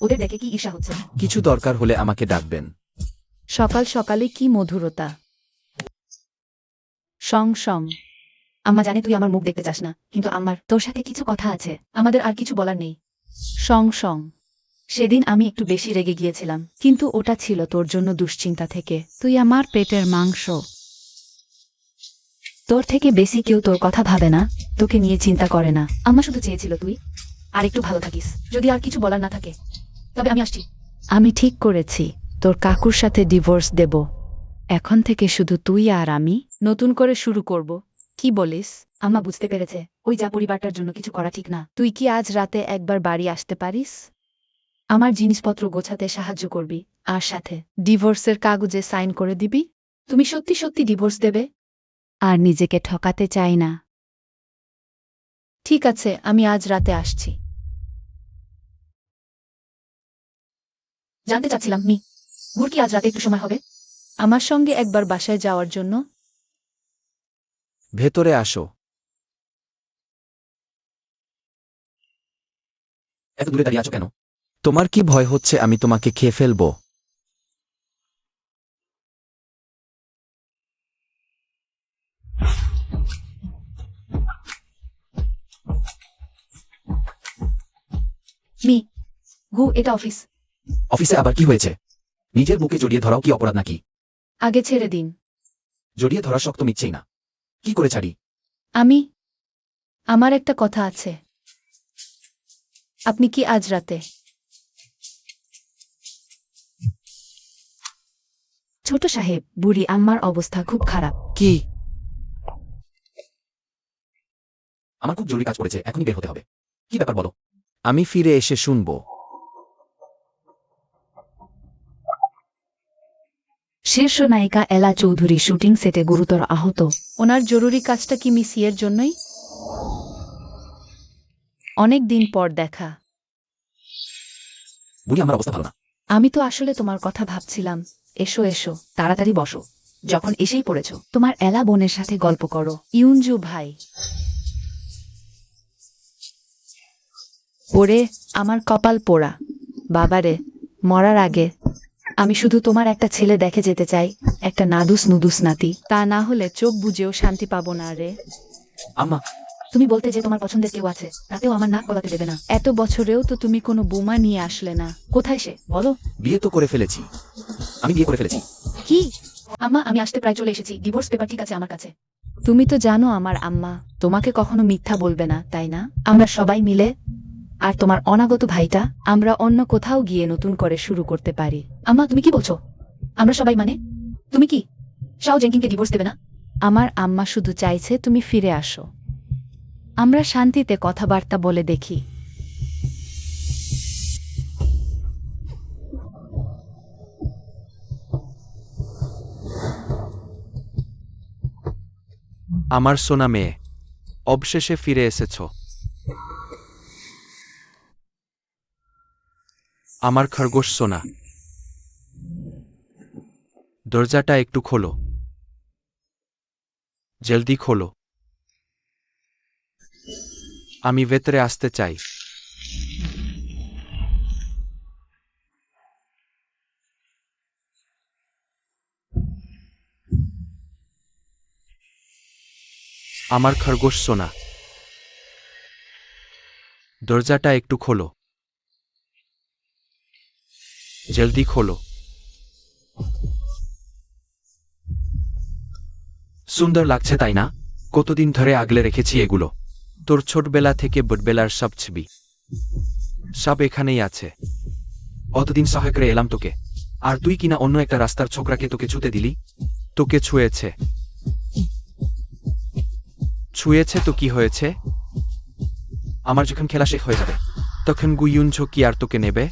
ওদের দেখে কি ঈর্ষা হচ্ছে। কিছু দরকার হলে আমাকে ডাকবেন। সকাল সকালে কি মধুরতা। সংসং, আম্মা জানে তুই আমার মুখ দেখতে চাস না, কিন্তু আমার তোর সাথে কিছু কথা আছে। আমাদের আর কিছু বলার নেই। সংসং, সেদিন আমি একটু বেশি রেগে গিয়েছিলাম। কিন্তু ওটা ছিল তোর জন্য দুশ্চিন্তা থেকে। তুই আমার পেটের মাংস। তোর থেকে বেশি কেউ তোর কথা ভাবে না, তোকে নিয়ে চিন্তা করে না। আম্মা শুধু চেয়েছিল তুই আর একটু ভালো থাকিস। যদি আর কিছু বলার না থাকে, তবে আমি আসছি। আমি ঠিক করেছি, তোর কাকুর সাথে ডিভোর্স দেব। এখন থেকে শুধু তুই আর আমি নতুন করে শুরু করব। কি বলিস? আম্মা বুঝতে পেরেছে ওই যা পরিবারটার জন্য কিছু করা ঠিক না। তুই কি আজ রাতে একবার বাড়ি আসতে পারিস? আমার জিনিসপত্র গোছাতে সাহায্য করবি, আর সাথে ডিভোর্সের কাগজে সাইন করে দিবি। তুমি সত্যি সত্যি ডিভোর্স দেবে? আর নিজেকে ঠকাতে চাই না। ঠিক আছে, আমি আজ রাতে আসছি। জানতে চাচ্ছিলাম গুড় কি আজ রাতে একটু সময় হবে আমার সঙ্গে একবার বাসায় যাওয়ার জন্য? ভেতরে আসো। এত দূরে দাঁড়িয়ে আছো কেন? তোমার কি ভয় হচ্ছে আমি তোমাকে খেয়ে ফেলবো? গু, এটা অফিস। অফিসে আবার কি হয়েছে? নিজের বুকে জড়িয়ে ধরাও কি অপরাধ নাকি? আগে ছেড়ে দিন। জড়িয়ে ধরার শক্ত মিটছেই না। কি করে ছাড়ি? আমার একটা কথা আছে। আপনি কি আজ রাতে? ছোট সাহেব, বুড়ি আম্মার অবস্থা খুব খারাপ। কি? আমার খুব জরুরি কাজ পড়েছে, এখনই বের হতে হবে। কি ব্যাপার বলো? আমি ফিরে এসে শুনবো। শীর্ষ নায়িকা এলা চৌধুরী শুটিং সেটে গুরুতর আহত। ওনার জরুরি কাজটা কি মিসিয়ের জন্যই? অনেক দিন পর দেখা। বুড়ি আমার অবস্থা ভালো না। আমি তো আসলে তোমার কথা ভাবছিলাম। এসো এসো, তাড়াতাড়ি বসো। যখন এসেই পড়েছ, তোমার এলা বোনের সাথে গল্প করো। ইউনজু ভাই। ওরে, আমার কপাল পোড়া। বাবারে, মরার আগে আমি শুধু তোমার একটা ছেলে দেখে যেতে চাই, একটা নাদুস নুদুস নাতি। তা না হলে চোখ বুঝেও শান্তি পাবো না রে। আম্মা, তুমি বলতে যে তোমার পছন্দের কেউ আছে, তাতেও আমার নাক গলাতে দেবে না। এত বছরেও তো তুমি কোনো বোমা নিয়ে আসলে না। কোথায় সে, বলো? বিয়ে তো করে ফেলেছি। আমি বিয়ে করে ফেলেছি। কি? আম্মা, আমি আসতে প্রায় চলে এসেছি। ডিভোর্স পেপার ঠিক আছে আমার কাছে। তুমি তো জানো আমার আম্মা তোমাকে কখনো মিথ্যা বলবে না, তাই না? আমরা সবাই মিলে আর তোমার অনাগত ভাইটা আমরা অন্য কোথাও গিয়ে নতুন করে শুরু করতে পারি। আম্মা, তুমি কি বলছো? আমরা সবাই মানে? তুমি কি শাও জেঙ্কিনকে ডিভোর্স দেবে না? আমার আম্মা শুধু চাইছে তুমি ফিরে আসো। আমরা শান্তিতে কথাবার্তা বলে দেখি। আমার সোনা মেয়ে, অবশেষে ফিরে এসেছ। আমার খরগোশ সোনা, দরজাটা একটু খোলো। জলদি খোলো। আমি ভেতরে আসতে চাই। আমার খরগোশ সোনা, দরজাটা একটু খোলো। জলদি খোলো। সুন্দর লাগছে তাই না? কতদিন ধরে আগলে রেখেছি এগুলো। তোর ছোটবেলা থেকে বড়বেলার সব ছবি, সব এখানেই আছে। অতদিন সহায় করে এলাম তোকে, আর তুই কিনা অন্য একটা রাস্তার ছোকরাকে তোকে ছুতে দিলি। তোকে ছুঁয়েছে। ছুঁয়েছে তো কি হয়েছে? আমার যখন খেলা শেষ হয়ে যাবে, তখন গুইউনঝো কি আর তোকে নেবে?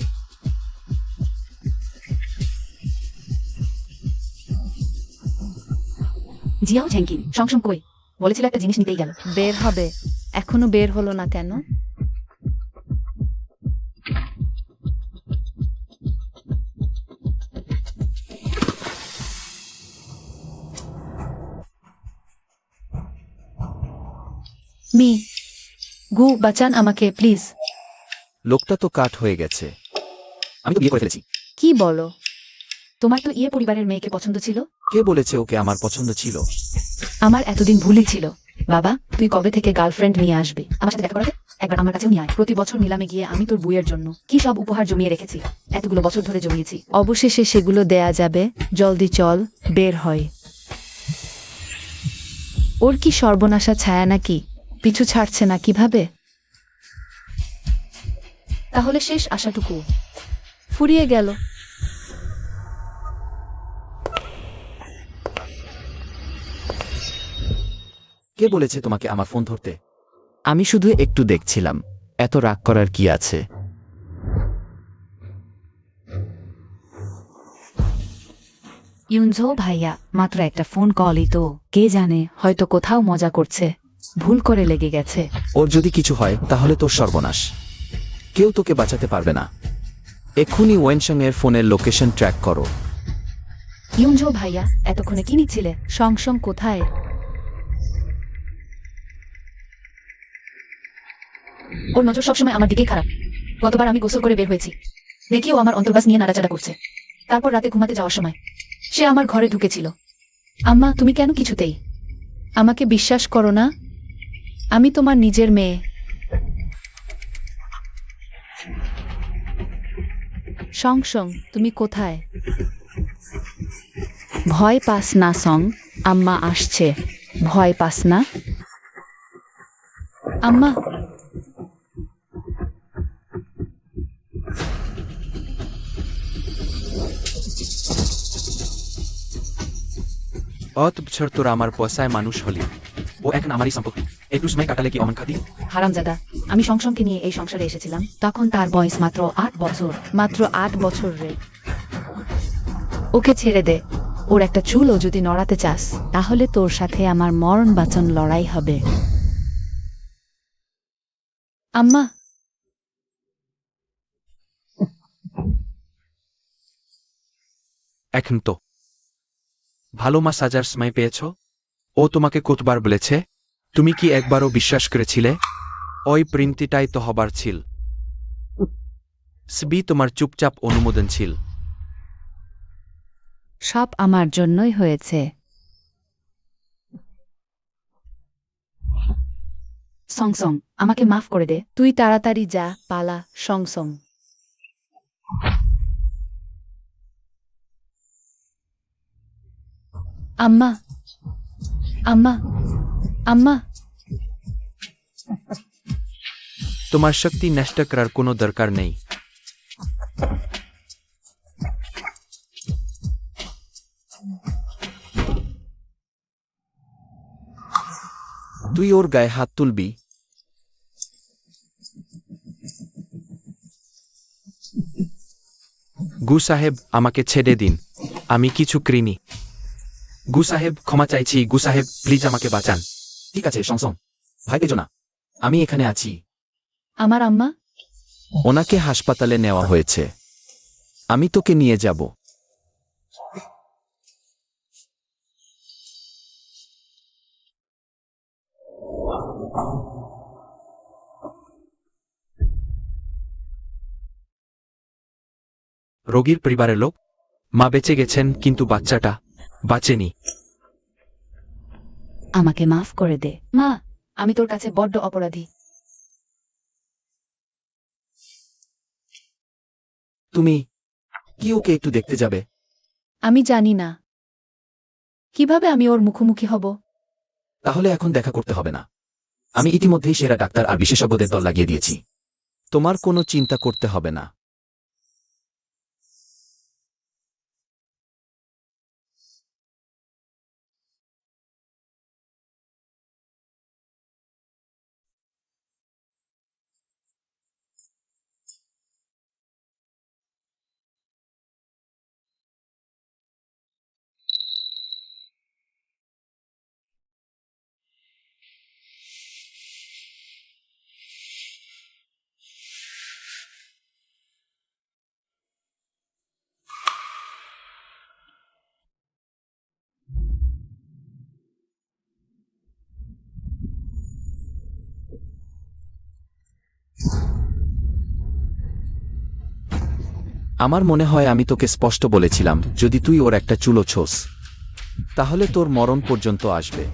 জিয়াও ঝেঙ্কিন, সংসং কই? বলেছিল একটা জিনিস নিতেই গেল। বের হবে, এখনো বের হলো না কেন? গু, বাঁচান আমাকে প্লিজ। লোকটা তো কাট হয়ে গেছে। আমি তো বিয়ে করে ফেলেছি। কি বলো? তোমার তো পরিবারের মেয়েকে পছন্দ ছিল। কে বলেছে ওকে আমার পছন্দ ছিল? আমার এতদিন ভুলই ছিল। বাবা, তুই কবে থেকে গার্লফ্রেন্ড নিয়ে আসবি আমার সাথে দেখা করাতে? একবার আমার কাছেও নিয়ে আয়। প্রতি বছর নিলামে গিয়ে আমি তোর বউয়ের জন্য কি সব উপহার জমিয়ে রেখেছি, এতগুলো বছর ধরে জমিয়েছি। অবশেষে সেগুলো দেয়া যাবে। জলদি চল, বের হয়। ওর কি সর্বনাশা ছায়া নাকি? পিছু ছাড়ছে না কিভাবে? তাহলে শেষ আশাটুকু ফুরিয়ে গেল। কে বলেছে তোমাকে আমার ফোন ধরতে? আমি শুধু একটু দেখছিলাম। এত রাগ করার কি আছে? ইউনঝো ভাইয়া মাত্র একটা ফোন কলই তো, কে জানে হয়তো কোথাও মজা করছে, ভুল করে লেগে গেছে। ওর যদি কিছু হয় তাহলে তোর সর্বনাশ, কেউ তোকে বাঁচাতে পারবে না। এক্ষুনি ওয়েনসাং এর ফোনের লোকেশন ট্র্যাক করো। ইউনঝো ভাইয়া এতক্ষণে কি নিচ্ছিলে? সংসং কোথায়? ওর নজর সবসময় আমার দিকেই খারাপ। গতবার আমি গোসল করে বের হয়েছি, দেখি ও আমার অন্তর্বাস নিয়ে নাড়াচাড়া করছে। তারপর রাতে ঘুমাতে যাওয়ার সময় সে আমার ঘরে ঢুকেছিল। আম্মা, তুমি কেন কিছুতেই আমাকে বিশ্বাস করো না? আমি তোমার নিজের মেয়ে। সংসং, তুমি কোথায়? ভয় পাস না সং, আম্মা আসছে। ভয় পাস না আম্মা। অত বছর তোর আমার পয়সায় মানুষ হলি, ও এখন আমারই সম্পত্তি, একটু সময় কাটালে কি অমন খাতি? হারামজাদা, আমি সংসংকে নিয়ে এই সংসারে এসেছিলাম, তখন তার বয়স মাত্র 8 বছর। মাত্র 8 বছর রে। ওকে ছেড়ে দে। ওর একটা চুলও যদি নড়াতে চাস তাহলে তোর সাথে আমার মরণ বাঁচন লড়াই হবে। আম্মা, এখন তো ভালো মা সাজার সময় পেয়েছ? ও তোমাকে কতবার বলেছে? তুমি কি একবারও বিশ্বাস করেছিলে? ওই প্রিন্টিটাই তো হবার ছিল। সবই তোমার চুপচাপ অনুমোদন ছিল। সব আমার জন্যই হয়েছে। সংসং, আমাকে মাফ করে দে। তুই তাড়াতাড়ি যা, পালা সংসং। আম্মা, আম্মা, আম্মা। তোমার শক্তি নষ্ট করার কোনো দরকার নেই। তুই ওর গায়ে হাত তুলবি? গু সাহেব, আমাকে ছেড়ে দিন, আমি কিছু করিনি। গু সাহেব, ক্ষমা চাইছি। গু সাহেব, প্লিজ আমাকে বাঁচান। ঠিক আছে সংসং, ভয় পেজো না, আমি এখানে আছি। আমার আম্মা? ওনাকে হাসপাতালে নেওয়া হয়েছে, আমি তোকে নিয়ে যাব। রোগীর পরিবারের লোক? মা বেঁচে গেছেন কিন্তু বাচ্চাটা বাঁচেনি। আমাকে মাফ করে দে মা, আমি তোর কাছে বড্ড অপরাধী। তুমি কি ওকে একটু দেখতে যাবে? আমি জানি না কিভাবে আমি ওর মুখোমুখি হব। তাহলে এখন দেখা করতে হবে না, আমি ইতিমধ্যেই সেরা ডাক্তার আর বিশেষজ্ঞদের দল লাগিয়ে দিয়েছি, তোমার কোনো চিন্তা করতে হবে না। আমার মনে হয় আমি তোকে স্পষ্ট বলেছিলাম, যদি তুই ওর একটা চুলো ছোস তাহলে তোর মরণ পর্যন্ত আসবে।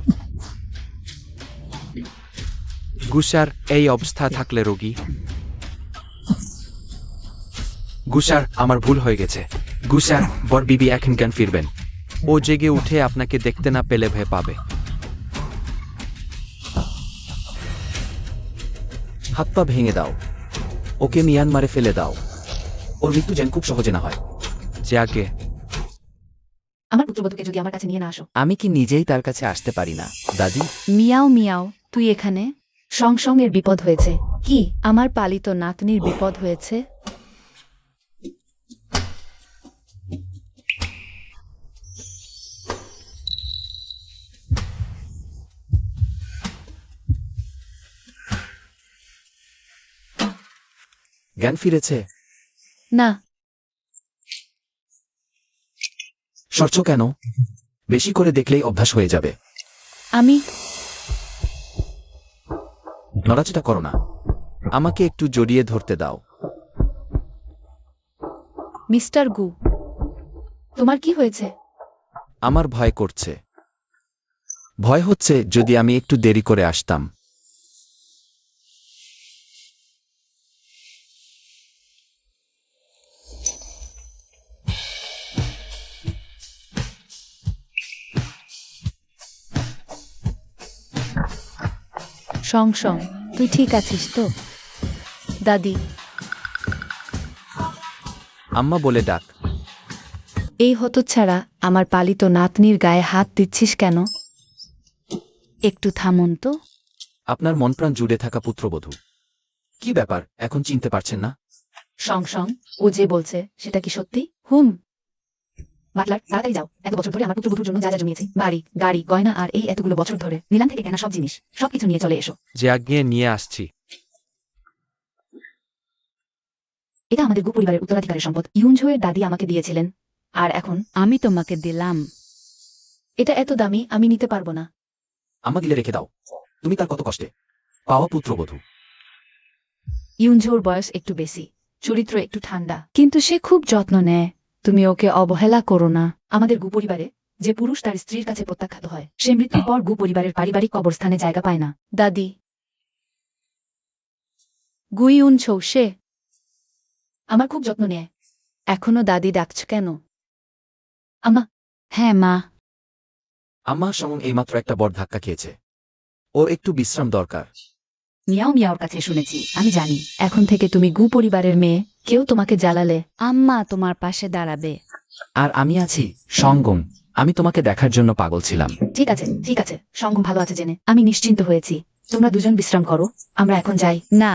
গুসার, এই অবস্থা থাকলে রোগী। গুসার, আমার ভুল হয়ে গেছে। গুসার, বর বিবি এখন জ্ঞান ফিরবেন। ও জেগে উঠে আপনাকে দেখতে না পেলে ভয় পাবে। হাত পা ভেঙে দাও, ওকে মিয়ানমারে ফেলে দাও, ওর মৃত্যু যেন খুব সহজে না হয়। জাগে। আমার পুত্রবধূকে যদি আমার কাছে নিয়ে না আসো। আমি কি নিজেই তার কাছে আসতে পারি না দাদি? মিয়াও মিয়াও, তুই এখানে? সংসং এর বিপদ হয়েছে। কি? আমার পালিত নাতনির বিপদ হয়েছে? জ্ঞান ফিরেছে? না, সরছ কেন? বেশি করে দেখলেই অভ্যাস হয়ে যাবে। আমি নড়াচড়া করো না। আমাকে একটু জড়িয়ে ধরতে দাও। মিস্টার গু, তোমার কি হয়েছে? আমার ভয় করছে। ভয় হচ্ছে যদি আমি একটু দেরি করে আসতাম। সং সং, তুই ঠিক আছিস তো? দাদি, আম্মা বলে ডাক। এই হতচ্ছাড়া আমার পালিত নাতনির গায়ে হাত দিচ্ছিস কেন? একটু থামুন তো। আপনার মন প্রাণ জুড়ে থাকা পুত্রবধূ। কি ব্যাপার, এখন চিনতে পারছেন না? সং সং, ও যে বলছে সেটা কি সত্যি? বাটলার, তাড়াতাড়ি যাও। এত বছর ধরে আমার পুত্রবধূর জন্য যা যা জমিয়েছি, বাড়ি, গাড়ি, গয়না আর এই এতগুলো বছর ধরে নিলাম থেকে কেনা সব জিনিস, সবকিছু নিয়ে চলে এসো। যে আজ্ঞে নিয়ে আসছি। এটা আমাদের গু পরিবারের উত্তরাধিকারের সম্পদ। ইউনঝোয়ের দাদি আমাকে দিয়েছিলেন, আর এখন আমি তোমাকে দিলাম। এটা এত দামি, আমি নিতে পারবো না। আম্মা দিলে রেখে দাও। তুমি তার কত কষ্টে পাওয়া পুত্রবধূ। ইউনঝোর বয়স একটু বেশি, চরিত্র একটু ঠান্ডা। কিন্তু সে খুব যত্ন নেয়। তুমি ওকে অবহেলা করো না। আমাদের গু পরিবারে যে পুরুষ তার স্ত্রীর কাছে প্রত্যাখ্যাত হয়, সে মৃত্যুর পর গু পরিবারের পারিবারিক কবরস্থানে জায়গা পায় না। দাদি, গু ইউনঝো, সে আমার খুব যত্ন নেয়। এখনো দাদি ডাকছ কেন? আম্মা, হ্যাঁ মা। আম্মা সমন এইমাত্র একটা বড় ধাক্কা খেয়েছে। ওর একটু বিশ্রাম দরকার। মিয়াও মিয়াওর কাছে শুনেছি, আমি জানি। এখন থেকে তুমি গু পরিবারের মেয়ে, কেউ তোমাকে জ্বালালে আম্মা তোমার পাশে দাঁড়াবে। আর আমি আছি সঙ্গম। আমি তোমাকে দেখার জন্য পাগল ছিলাম। ঠিক আছে, ঠিক আছে, সঙ্গম ভালো আছে জেনে আমি নিশ্চিন্ত হয়েছি। তোমরা দুজন বিশ্রাম করো, আমরা এখন যাই। না,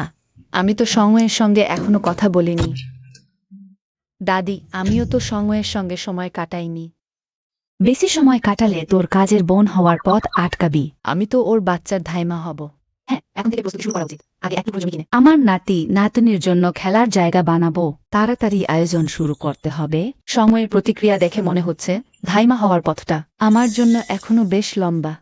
আমি তো সংয়ের সঙ্গে এখনো কথা বলিনি। দাদি, আমিও তো সংয়ের সঙ্গে সময় কাটাইনি। বেশি সময় কাটালে তোর কাজের বোন হওয়ার পথ আটকাবি। আমি তো ওর বাচ্চার ধাইমা হব। হ্যাঁ, এখন থেকে প্রস্তুতি শুরু করা উচিত। আগে এক টুকরো জমি কিনে আমার নাতি নাতনির জন্য খেলার জায়গা বানাবো। তাড়াতাড়ি আয়োজন শুরু করতে হবে। সময়ের প্রতিক্রিয়া দেখে মনে হচ্ছে ধাইমা হওয়ার পথটা আমার জন্য এখনো বেশ লম্বা।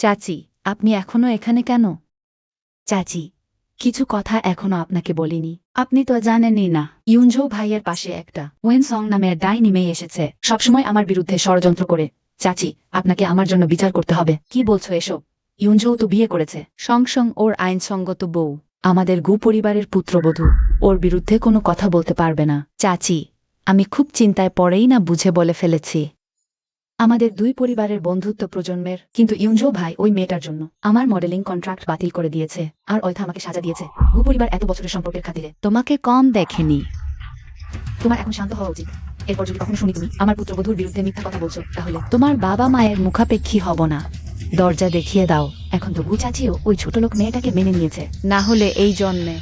চাচি, আপনি এখনো এখানে কেন? চাচি, কিছু কথা এখনো আপনাকে বলিনি। আপনি তো জানেনই না। ইউনঝো ভাইয়ের পাশে একটা ওয়েনসং নামের ডাইনি মেয়ে এসেছে, সবসময় আমার বিরুদ্ধে ষড়যন্ত্র করে। চাচি, আপনাকে আমার জন্য বিচার করতে হবে। কি বলছো এসব? ইউনঝো তো বিয়ে করেছে। সংসং ওর আইনসঙ্গত বউ। আমাদের গু পরিবারের পুত্রবধূ, ওর বিরুদ্ধে কোনো কথা বলতে পারবে না। চাচি, আমি খুব চিন্তায় পড়েই না বুঝে বলে ফেলেছি। আমাদের দুই পরিবারের বন্ধুত্ব প্রজন্মের, কিন্তু ইউনঝো ভাই ওই মেয়েটার জন্য আমার মডেলিং কন্ট্রাক্ট বাতিল করে দিয়েছে, আর অয়থা আমাকে সাজা দিয়েছে গু পরিবার এত বছরের সম্পর্কের খাতিরে। তোমাকে কম দেখেনি। তোমার এখন শান্ত হওয়া উচিত। এরপর যদি কখনো শুনি তুমি আমার পুত্রবধূর বিরুদ্ধে মিথ্যা কথা বলছো, তাহলে তোমার বাবা মায়ের মুখাপেক্ষী হব না। দরজা দেখিয়ে দাও। এখন তো গু চাচিও ওই ছোট লোক মেয়েটাকে মেনে নিয়েছে। না হলে এই জন্মে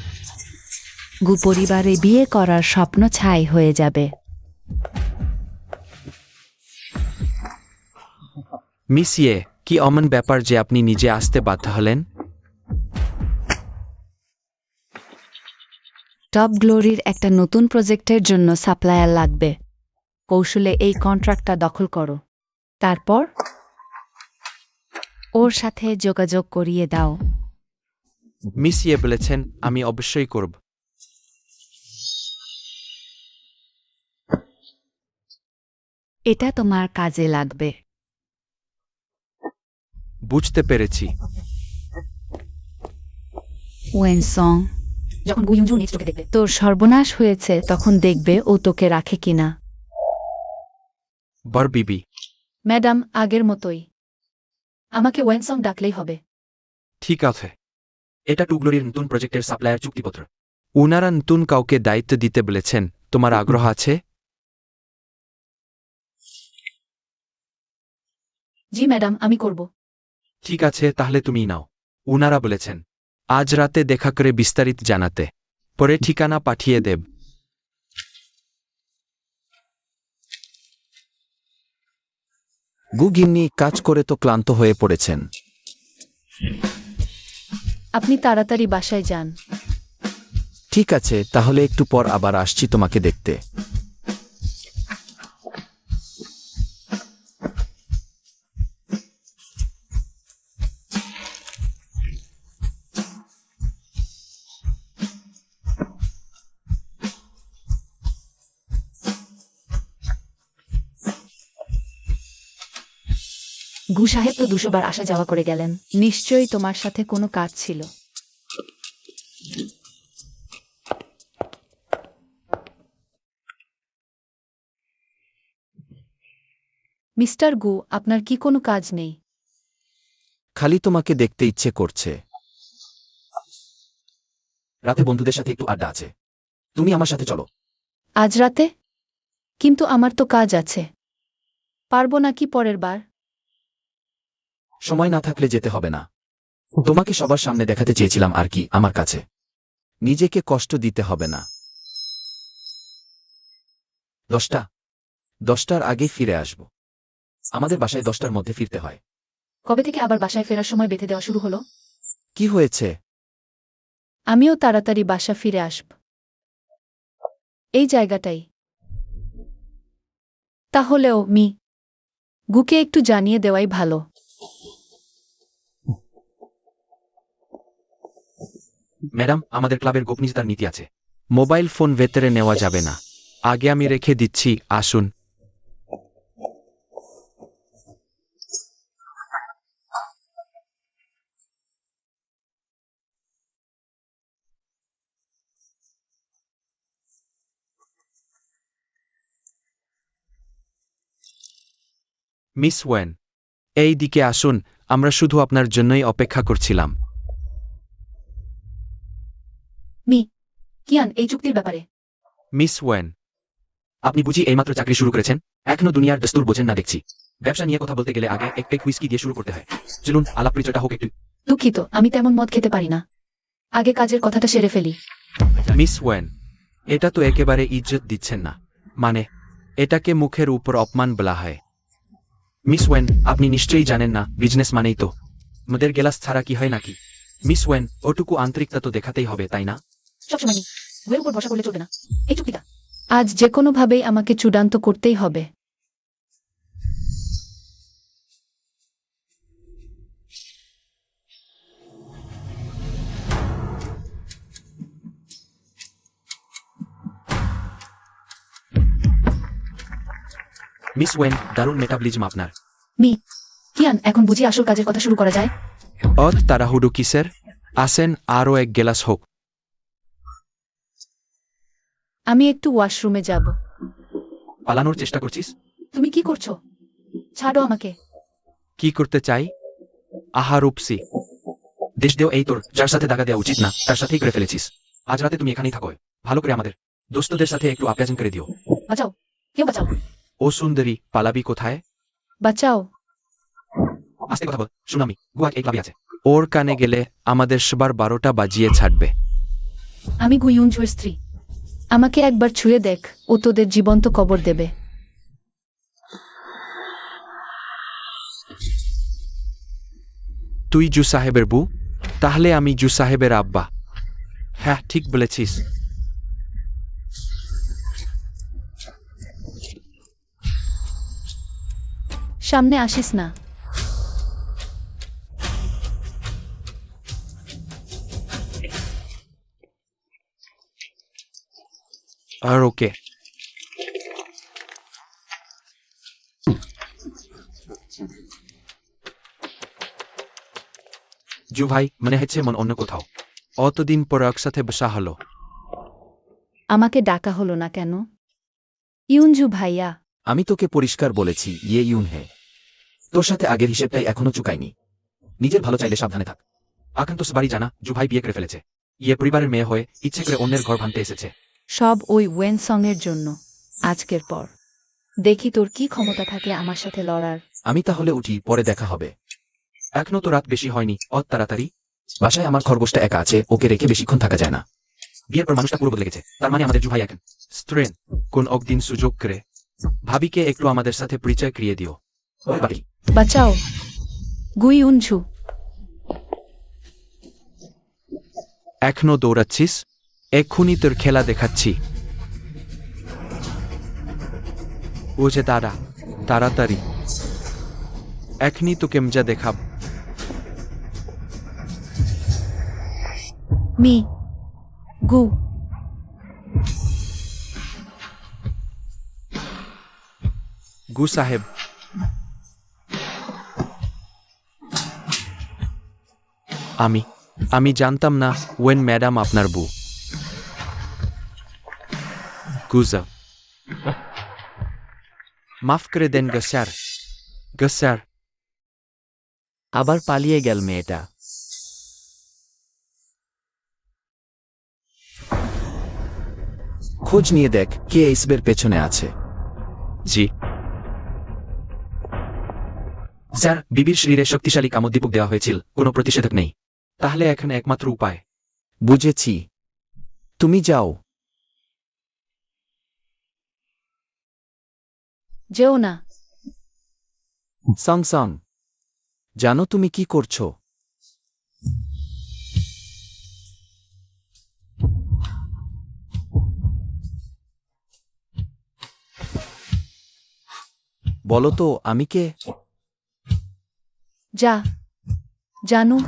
গু পরিবারে বিয়ে করার স্বপ্ন ছাই হয়ে যাবে। মিস ইয়ে, কি অমন ব্যাপার যে আপনি নিজে আসতে বাধ্য হলেন? টপ গ্লোরির একটা নতুন প্রজেক্টের জন্য সাপ্লায়ার লাগবে। কৌশলে এই কন্ট্রাক্টটা দখল করো। তারপর ওর সাথে যোগাযোগ করিয়ে দাও। মিস ইয়ে বলেছেন, আমি অবশ্যই করব। এটা তোমার কাজে লাগবে। বুঝতে পেরেছি। ওয়েনসং, যখন গু ইউনঝো নিজ চোখে দেখবে তোর সর্বনাশ হয়েছে, তখন দেখবে ও তোকে রাখে কিনা। বর বিবি। ম্যাডাম, আগের মতোই আমাকে ওয়েনসং ডাকলেই হবে। ঠিক আছে। এটা টুগলোরির নতুন প্রজেক্টের সাপ্লায়ার চুক্তিপত্র। উনারা নতুন কাউকে দায়িত্ব দিতে বলেছেন। তোমার আগ্রহ আছে? জি ম্যাডাম, আমি করব। ঠিক আছে, তাহলে তুমিই নাও। উনারা বলেছেন আজ রাতে দেখা করে বিস্তারিত জানাতে, পরে ঠিকানা পাঠিয়ে দেব। গু গিন্নি কাজ করে তো ক্লান্ত হয়ে পড়েছেন। আপনি তাড়াতাড়ি বাসায় যান। ঠিক আছে, তাহলে একটু পর আবার আসছি তোমাকে দেখতে। গু সাহেব তো 200 বার আসা যাওয়া করে গেলেন। নিশ্চয়ই তোমার সাথে কোনো কাজ ছিল। মিস্টার গু, আপনার কি কোনো কাজ নেই? খালি তোমাকে দেখতে ইচ্ছে করছে। রাতে বন্ধুদের সাথে একটু আড্ডা আছে, তুমি আমার সাথে চলো। আজ রাতে? কিন্তু আমার তো কাজ আছে। পারবো নাকি পরের বার? সময় না থাকলে যেতে হবে না। তোমাকে সবার সামনে দেখাতে চেয়েছিলাম আর কি, আমার কাছে। নিজেকে কষ্ট দিতে হবে না। 10টা? 10টার আগেই ফিরে আসব। আমাদের বাসায় 10টার মধ্যে ফিরতে হয়। কবে থেকে আবার বাসায় ফেরার সময় বেঁধে দেওয়া শুরু হলো? কি হয়েছে? আমিও তাড়াতাড়ি বাসা ফিরে আসব। এই জায়গাটাই। তাহলেও গুকে একটু জানিয়ে দেওয়াই ভালো। ম্যাডাম, আমাদের ক্লাবের গোপনীয়তার নীতি আছে। মোবাইল ফোন ভেতরে নেওয়া যাবে না। আগে আমি রেখে দিচ্ছি, আসুন। মিস ওয়েন, এই দিকে আসুন, আমরা শুধু আপনার জন্যই অপেক্ষা করছিলাম। কিয়ান, এই চুক্তির ব্যাপারে মিস ওয়েন, আপনি বুঝি এইমাত্র চাকরি শুরু করেছেন? এখনো দুনিয়ার দস্তুর বোঝেন না দেখছি। ব্যবসা নিয়ে কথা বলতে গেলে আগে এক পেক হুইস্কি দিয়ে শুরু করতে হয়। চলুন, আলাপ পরিচয়টা হোক একটু। দুঃখিত, আমি তেমন মদ খেতে পারি না। আগে কাজের কথাটা সেরে ফেলি। মিস ওয়েন, এটা তো একেবারে ইজ্জত দিচ্ছেন না। মানে, এটাকে মুখের উপর অপমান বলা হয়। মিস ওয়েন, আপনি নিশ্চয়ই জানেন না, বিজনেস মানেই তো মদের গেলাস ছাড়া কি হয় নাকি? মিস ওয়েন, ওটুকু আন্তরিকতা তো দেখাতেই হবে, তাই না? সবসময় গুয়ের উপর ভরসা করলে চলবে না। এই চুক্তিটা আজ যে কোনোভাবেই আমাকে চূড়ান্ত করতেই হবে। মিস ওয়েন, দারুণ মেটাবলিজম আপনার। কিয়ান, এখন বুঝি আসল কাজের কথা শুরু করা যায়? অত তাড়াহুড়ো কিসের? আসেন, আরও এক গেলাস হোক। আমি একটু ওয়াশরুমে যাব। পালানোর চেষ্টা করছিস? তুমি কি করছো? ছাড়ো আমাকে। কি করতে চাই? আহা রূপসী। দেশ দেও এই তোর, যার সাথে দাগা দেওয়া উচিত না তার সাথেই করে ফেলেছিস। আজ রাতে তুমি এখানেই থাকো। ভালো করে আমাদের দোস্তদের সাথে একটু আপ্যায়ন করে দিও। বাঁচাও, কেউ বাঁচাও। ও সুন্দরী, পালাবি কোথায়? বাঁচাও। আস্তে কথা বল, সুনামি, গুয়াক এই ক্লাবে আছে। ওর কানে গেলে আমাদের সবার 12টা বাজিয়ে ছাড়বে। আমি গুইউনঝুর স্ত্রী। আমাকে একবার ছুঁয়ে দেখ, ও তোদের জীবন্ত কবর দেবে। তুই জু সাহেবের বউ? তাহলে আমি জু সাহেবের আব্বা। হ্যাঁ, ঠিক বলেছিস। সামনে আসিস না। আর ওকে। জু ভাই, মনে হচ্ছে মন অন্য কোথাও। অতদিন পর একসাথে বসা হলো। আমাকে ডাকা হলো না কেন? ইউনঝু ভাইয়া। আমি তোকে পরিষ্কার বলেছি, ইয়ে ইউন হে। তোর সাথে আগের হিসেবটাই এখনো চুকাইনি। নিজের ভালো চাইলে সাবধানে থাক। আকান্ত বাড়ি জানা, জু ভাই বিয়ে করে ফেলেছে। ইয়ে পরিবারের মেয়ে হয়ে ইচ্ছে করে অন্যের ঘর ভাঙতে এসেছে। সব ওই ওয়েন সং এর জন্য। আজকের পর দেখি তোর কি ক্ষমতা থাকে আমার সাথে লড়ার। আমি তাহলে উঠি, পরে দেখা হবে। এখনো তো রাত বেশি হয়নি, অত তাড়াতাড়ি। বাসায় আমার খরগোশটা একা আছে, ওকে রেখে বেশিক্ষণ থাকা যায় না। বিয়ের পর মানুষটা পুরো বদলে গেছে, তার মানে আমাদের জু ভাই এখন স্ট্রেন, কোন একদিন সুযোগ করে ভাবিকে একটু আমাদের সাথে পরিচয় করিয়ে দিও। ওই বাকি। বাঁচাও, গুইউনঝু। এখনো দৌড়াচ্ছিস? এক্ষুনি তোর খেলা দেখাচ্ছি। ও যে তারা, তাড়াতাড়ি, এখনই তোকে মজা দেখাব। মি গু গু সাহেব, আমি জানতাম না ওয়েন ম্যাডাম আপনার বউ। গুজা, মাফ করে দেন গস্যার, গস্যার। আবার পালিয়ে গেল মেয়েটা। খোঁজ নিয়ে দেখ কে এইসবের পেছনে আছে। জি স্যার, বিবির শরীরে শক্তিশালী কামোদ্দীপক দেওয়া হয়েছিল, কোনো প্রতিষেধক নেই। তাহলে এখন একমাত্র উপায়। বুঝেছি, তুমি যাও। যেও না। সং সং, জানো তুমি কি করছো? বলো তো আমি কে? যা জানু।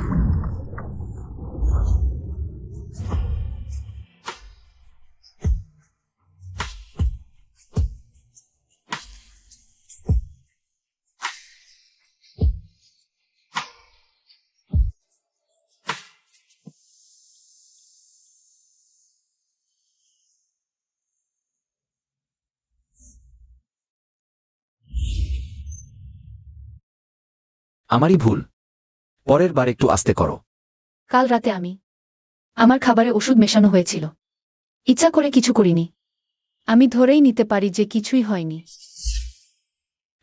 আমারই ভুল, পরের বার একটু আস্তে করো। কাল রাতে আমার খাবারে ওষুধ মেশানো হয়েছিল। ইচ্ছা করে কিছু করিনি। আমি ধরেই নিতে পারি যে কিছুই হয়নি।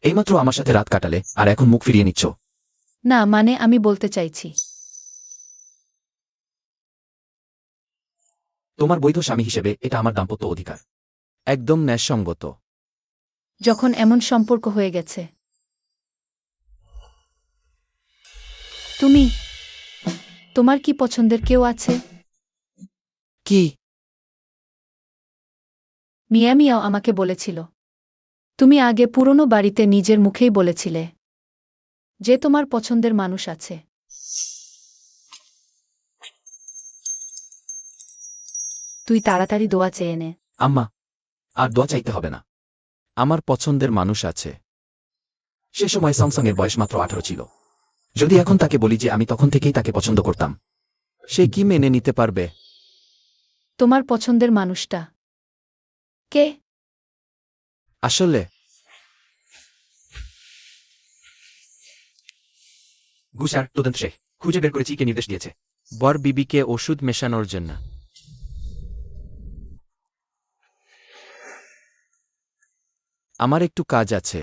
এইমাত্র আমার সাথে রাত কাটালে আর এখন মুখ ফিরিয়ে নিচ্ছ। না, মানে আমি বলতে চাইছি, তোমার বৈধ স্বামী হিসেবে এটা আমার দাম্পত্য অধিকার। একদম ন্যায়সঙ্গত। যখন এমন সম্পর্ক হয়ে গেছে। তোমার কি পছন্দের কেউ আছে? কি? মিয়া মিয়াও আমাকে বলেছিল। তুমি আগে পুরনো বাড়িতে নিজের মুখেই বলেছিলে যে তোমার পছন্দের মানুষ আছে। তুই তাড়াতাড়ি দোয়া চেয়ে নে। আম্মা, আর দোয়া চাইতে হবে না। আমার পছন্দের মানুষ আছে। সে সময় সংসংয়ের বয়স মাত্র 18 ছিল। যদি এখন তাকে বলি যে আমি তখন থেকেই তাকে পছন্দ করতাম, সে কি মেনে নিতে পারবে? তোমার পছন্দের মানুষটা কে? আসলে গুসার তদন্ত শেখ, খুঁজে বের করেছি কে নির্দেশ দিয়েছে। বর বিবিকে ওষুধ মেশানোর জন্য। আমার একটু কাজ আছে।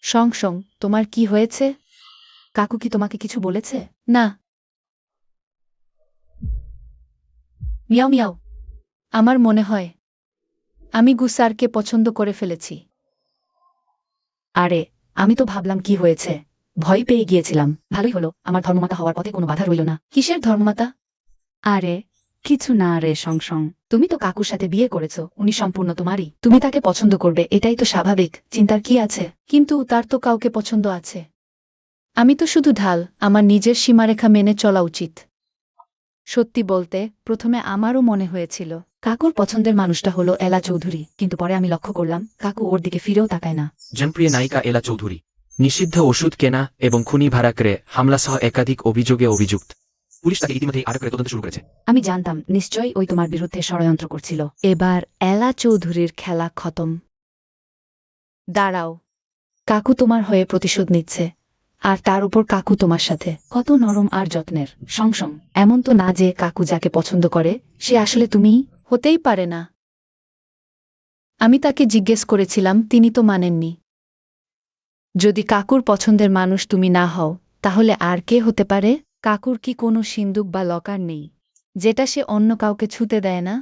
সংসং, তোমার কি হয়েছে? কাকু কি তোমাকে কিছু বলেছে? না। মিয়াও মিয়াও, আমার মনে হয় আমি গুসারকে পছন্দ করে ফেলেছি। আরে, আমি তো ভাবলাম কি হয়েছে, ভয় পেয়ে গিয়েছিলাম। ভালোই হলো, আমার ধর্মমাতা হওয়ার পথে কোনো বাধা রইল না। কিসের ধর্মমাতা? আরে কিছু না রে সংসং, তুমি তো কাকুর সাথে বিয়ে করেছ, উনি সম্পূর্ণ তোমারই। তুমি তাকে পছন্দ করবে, এটাই তো স্বাভাবিক, চিন্তার কি আছে? কিন্তু তার তো কাউকে পছন্দ আছে। আমি তো শুধু ঢাল, আমার নিজের সীমারেখা মেনে চলা উচিত। সত্যি বলতে, প্রথমে আমারও মনে হয়েছিল কাকুর পছন্দের মানুষটা হলো এলা চৌধুরী, কিন্তু পরে আমি লক্ষ্য করলাম কাকু ওর দিকে ফিরেও তাকায় না। জনপ্রিয় নায়িকা এলা চৌধুরী নিষিদ্ধ ওষুধ কেনা এবং খুনি ভাড়া করে হামলা সহ একাধিক অভিযোগে অভিযুক্ত। পুলিশ তাকে ইতিমধ্যেই আটক করে তদন্ত শুরু করেছে। আমি জানতাম নিশ্চয়ই ওই তোমার বিরুদ্ধে ষড়যন্ত্র করছিল। এবার এলা চৌধুরীর খেলা খতম। দাঁড়াও, কাকু তোমার হয়ে প্রতিশোধ নিচ্ছে, আর তার উপর কাকু তোমার সাথে। কত নরম আর যত্নের। সংসং, এমন তো না যে কাকু যাকে পছন্দ করে সে আসলে তুমিই। হতেই পারে না। আমি তাকে জিজ্ঞেস করেছিলাম, তিনি তো মানেননি। যদি কাকুর পছন্দের মানুষ তুমি না হও, তাহলে আর কে হতে পারে? কাকুর কি কোনো সিন্দুক বা লকার নেই যেটা সে অন্য কাউকে ছুতে দেয় না?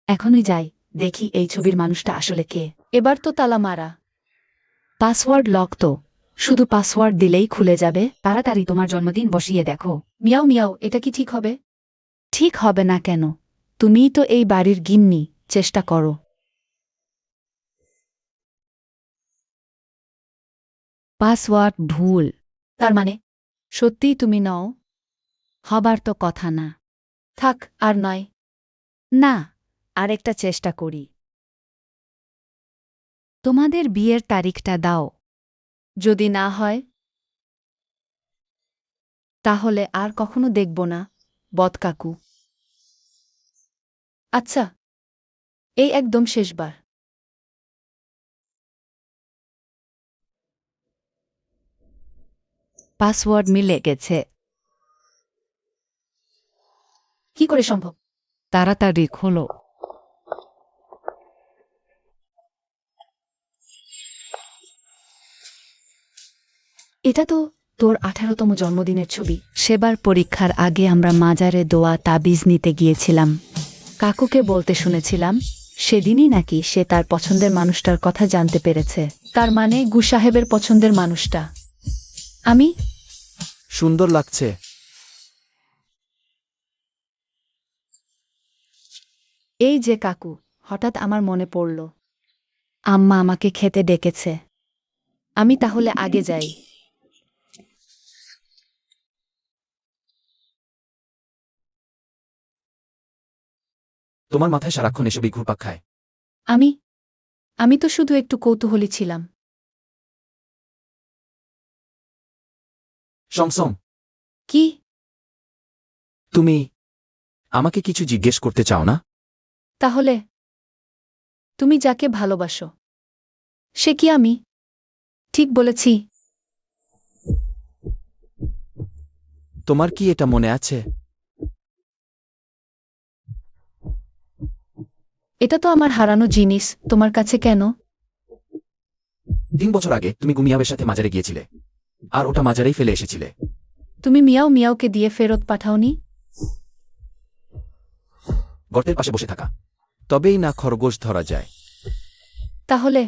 এখনই যাই, দেখি এই ছবির মানুষটা আসলে কে। এবার তো তালা মারা। পাসওয়ার্ড লক তো, শুধু পাসওয়ার্ড দিলেই খুলে যাবে। তাড়াতাড়ি তোমার জন্মদিন বসিয়ে দেখো। মিয়াও মিয়াও, এটা কি ঠিক হবে? ঠিক হবে না কেন? তুমিই তো এই বাড়ির গিন্নি, চেষ্টা করো। পাসওয়ার্ড ভুল। তার মানে সত্যিই তুমি নও? হবার তো কথা না। থাক, আর নয়। না, আরেকটা চেষ্টা করি। তোমাদের বিয়ের তারিখটা দাও। যদি না হয় তাহলে আর কখনো দেখব না, বদকাকু। আচ্ছা, এই একদম শেষবার। পাসওয়ার্ড মিলে গেছে। কি করে সম্ভব? তাড়াতাড়ি খোলো। এটা তো তোর 18তম জন্মদিনের ছবি। সেবার পরীক্ষার আগে আমরা মাজারে দোয়া তাবিজ নিতে গিয়েছিলাম। কাকুকে বলতে শুনেছিলাম সেদিনই নাকি সে তার পছন্দের মানুষটার কথা জানতে পেরেছে। তার মানে গু সাহেবের পছন্দের মানুষটা আমি? সুন্দর লাগছে। এই যে কাকু, হঠাৎ আমার মনে পড়ল, আম্মা আমাকে খেতে ডেকেছে। আমি তাহলে আগে যাই। তোমার মাথায় সারাক্ষণ এসবই ঘুরপাক খায়। আমি তো শুধু একটু কৌতূহলী ছিলাম। সমসম, কি? তুমি আমাকে কিছু জিজ্ঞেস করতে চাও না? তাহলে তুমি যাকে ভালোবাসো সে কি আমি? ঠিক বলেছি? তোমার কি এটা মনে আছে? এটা তো আমার হারানো জিনিস, তোমার কাছে কেন? 3 বছর আগে তুমি গুমিয়াবের সাথে মাজারে গিয়েছিলে, আর ওটা মাজারেই ফেলে এসেছিলে। তুমি মিয়াও মিয়াওকে দিয়ে ফেরত পাঠাওনি? গর্তের পাশে বসে থাকা। তবেই না খরগোশ ধরা যায়। তাহলে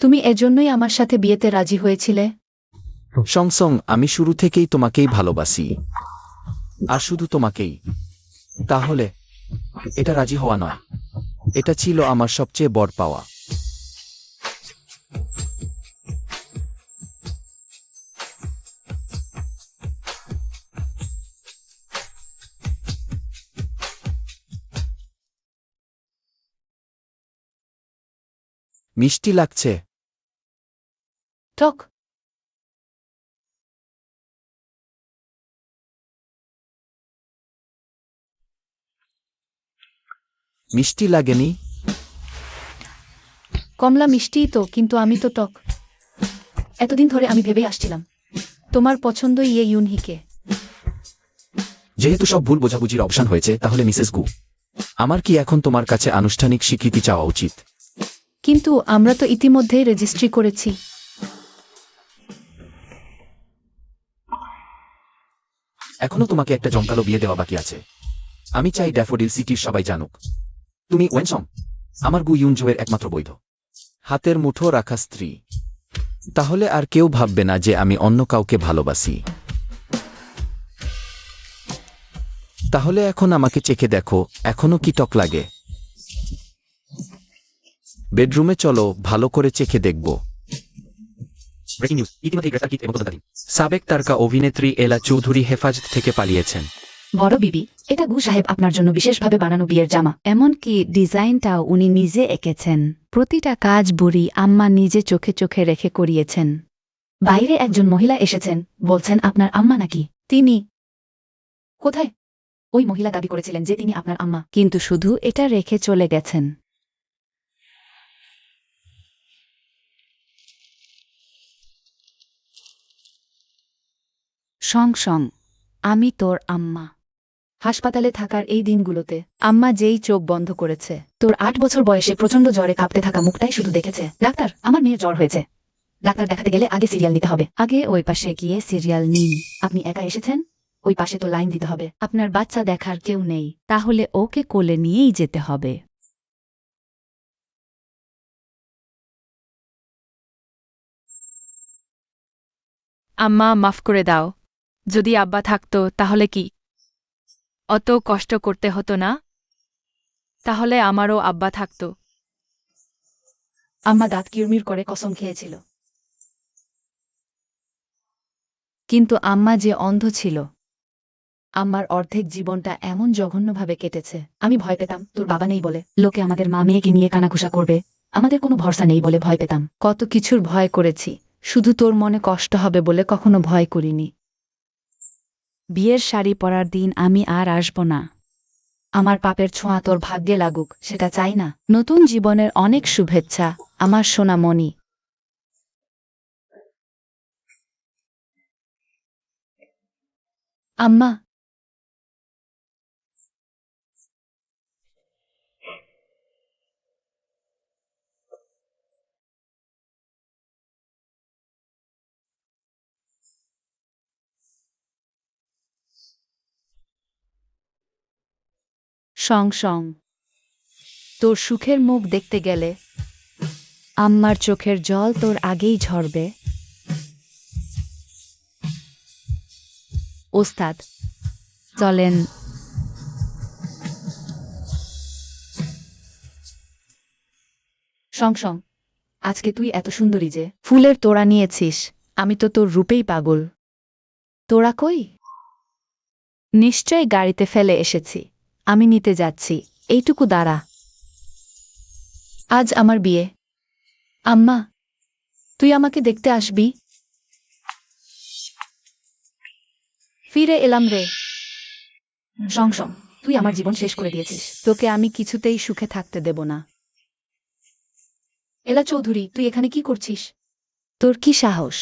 তুমি এজন্যই আমার সাথে বিয়েতে রাজি হয়েছিলে? সংসং, আমি শুরু থেকেই তোমাকেই ভালোবাসি, আর শুধু তোমাকেই। তাহলে এটা রাজি হওয়া নয়। এটা ছিল আমার সবচেয়ে বড় পাওয়া। মিষ্টি লাগছে। টক। মিষ্টি লাগেনি? কমলা মিষ্টিই তো, কিন্তু আমি তো টক। এতদিন ধরে আমি ভেবেই আসছিলাম তোমার পছন্দ ইয়ে ইউনহিকে। যেহেতু সব ভুল বোঝাবুঝির অবসান হয়েছে, তাহলে মিসেস গু, আমার কি এখন তোমার কাছে আনুষ্ঠানিক স্বীকৃতি চাওয়া উচিত? কিন্তু আমরা তো ইতিমধ্যেই রেজিস্ট্রি করেছি। এখনো তোমাকে একটা জমকালো বিয়ে দেওয়া বাকি আছে। আমি চাই ড্যাফোডিল সিটির সবাই জানুক তুমি ওয়েনসম, আমার গু ইউনজোয়ের একমাত্র বৈধ। হাতের মুঠো রাখা স্ত্রী। তাহলে আর কেউ ভাববে না যে আমি অন্য কাউকে ভালোবাসি। তাহলে এখন আমাকে চেখে দেখো, এখনো কি টক লাগে? বেডরুমে চলো, ভালো করে চেখে দেখব। ব্রেকিং নিউজ, ইতিমধ্যেই গ্রেফতার কিট এবং তদন্তাধীন। সাবেক তারকা অভিনেত্রী এলা চৌধুরী হেফাজত থেকে পালিয়েছেন। বড় বিবি, এটা গু সাহেব আপনার জন্য বিশেষভাবে বানানো বিয়ের জামা। এমনকি ডিজাইনটাও উনি নিজে এঁকেছেন। প্রতিটা কাজ বুড়ি আম্মা নিজে চোখে চোখে রেখে করিয়েছেন। বাইরে একজন মহিলা এসেছেন, বলছেন আপনার আম্মা নাকি। তিনি কোথায়? ওই মহিলা দাবি করেছিলেন যে তিনি আপনার আম্মা, কিন্তু শুধু এটা রেখে চলে গেছেন। সং সং, আমি তোর আম্মা। হাসপাতালে থাকার এই দিনগুলোতে আম্মা যেই চোখ বন্ধ করেছে, তোর 8 বছর বয়সে প্রচন্ড জ্বরে কাঁপতে থাকা মুখটাই শুধু দেখেছে। ডাক্তার, আমার মেয়ের জ্বর হয়েছে। ডাক্তার দেখাতে গেলে আগে সিরিয়াল নিতে হবে। আগে ওই পাশে গিয়ে সিরিয়াল নিন। আপনি একা এসেছেন? ওই পাশে তো লাইন দিতে হবে। আপনার বাচ্চা দেখার কেউ নেই, তাহলে ওকে কোলে নিয়েই যেতে হবে। আম্মা মাফ করে দাও। যদি আব্বা থাকতো তাহলে কি অত কষ্ট করতে হতো না? তাহলে আমারও আব্বা থাকতো। আম্মা দাঁত কিরমির করে কসম খেয়েছিল। কিন্তু আম্মা যে অন্ধ ছিল। আমার অর্ধেক জীবনটা এমন জঘন্যভাবে কেটেছে। আমি ভয় পেতাম তোর বাবা নেই বলে লোকে আমাদের মা মেয়েকে নিয়ে কানাঘুষা করবে, আমাদের কোনো ভরসা নেই বলে ভয় পেতাম। কত কিছুর ভয় করেছি, শুধু তোর মনে কষ্ট হবে বলে কখনো ভয় করিনি। বিয়ের শাড়ি পরার দিন আমি আর আসব না। আমার পাপের ছোঁয়া তোর ভাগ্যে লাগুক, সেটা চাই না। নতুন জীবনের অনেক শুভেচ্ছা, আমার সোনামণি। আম্মা, সং সং, তোর সুখের মুখ দেখতে গেলে আম্মার চোখের জল তোর আগেই ঝরবে। ওস্তাদ, চলেন। সংসং, আজকে তুই এত সুন্দরী যে। ফুলের তোড়া নিয়েছিস, আমি তো তোর রূপেই পাগল। তোরা কই? নিশ্চয় গাড়িতে ফেলে এসেছি, আমি নিতে যাচ্ছি, এইটুকু দাঁড়া। আজ আমার বিয়ে। আম্মা, তুই আমাকে দেখতে আসবি? ফিরে এলাম রে। সংসং, তুই আমার জীবন শেষ করে দিয়েছিস। তোকে আমি কিছুতেই সুখে থাকতে দেব না। এলা চৌধুরী, তুই এখানে কি করছিস? তোর কি সাহস?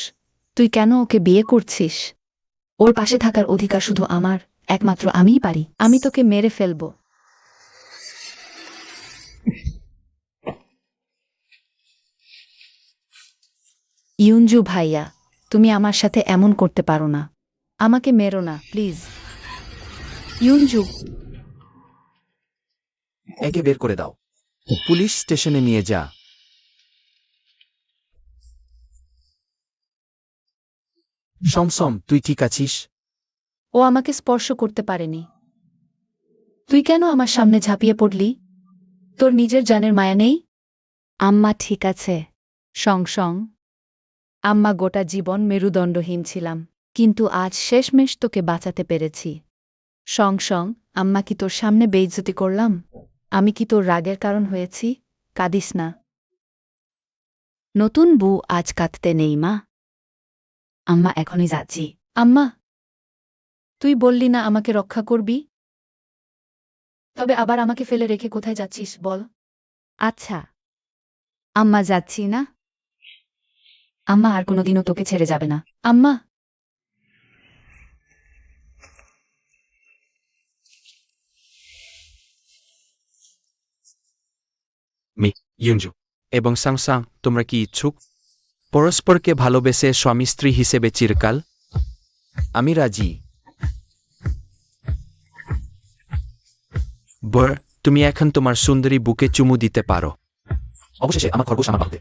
তুই কেন ওকে বিয়ে করছিস? ওর পাশে থাকার অধিকার শুধু আমার, একমাত্র আমিই পারি। আমি তোকে মেরে ফেলব। ইউনজু ভাইয়া, তুমি আমার সাথে এমন করতে পারো না। আমাকে মেরো না, প্লিজ। ইউনজু, একে বের করে দাও। পুলিশ স্টেশনে নিয়ে যা। সমসম, তুই ঠিক আছিস? ও আমাকে স্পর্শ করতে পারেনি। তুই কেন আমার সামনে ঝাঁপিয়ে পড়লি? তোর নিজের জানের মায়া নেই? আম্মা ঠিক আছে। সং সং, আম্মা গোটা জীবন মেরুদণ্ডহীন ছিলাম, কিন্তু আজ শেষমেশ তোকে বাঁচাতে পেরেছি। সং সং, আম্মা কি তোর সামনে বেইজ্জতি করলাম? আমি কি তোর রাগের কারণ হয়েছি? কাঁদিস না। নতুন বউ আজ কাঁদতে নেই মা। আম্মা, এখনই যাচ্ছি। আম্মা, তুই বললি না আমাকে রক্ষা করবি? তবে আবার আমাকে ফেলে রেখে কোথায় যাচ্ছিস বল? আচ্ছা, আম্মা যাচ্ছি না। আম্মা আর কোনোদিনও তোকে ছেড়ে যাবে না। আম্মা, ইউনজু এবং সাংসাং, তোমরা কি ইচ্ছুক পরস্পরকে ভালোবেসে স্বামী স্ত্রী হিসেবে চিরকাল? আমি রাজি। বর, তুমি এখন তোমার সুন্দরী বুকে চুমু দিতে পারো। অবশেষে আমার খরগোশ আমার বাড়িতে।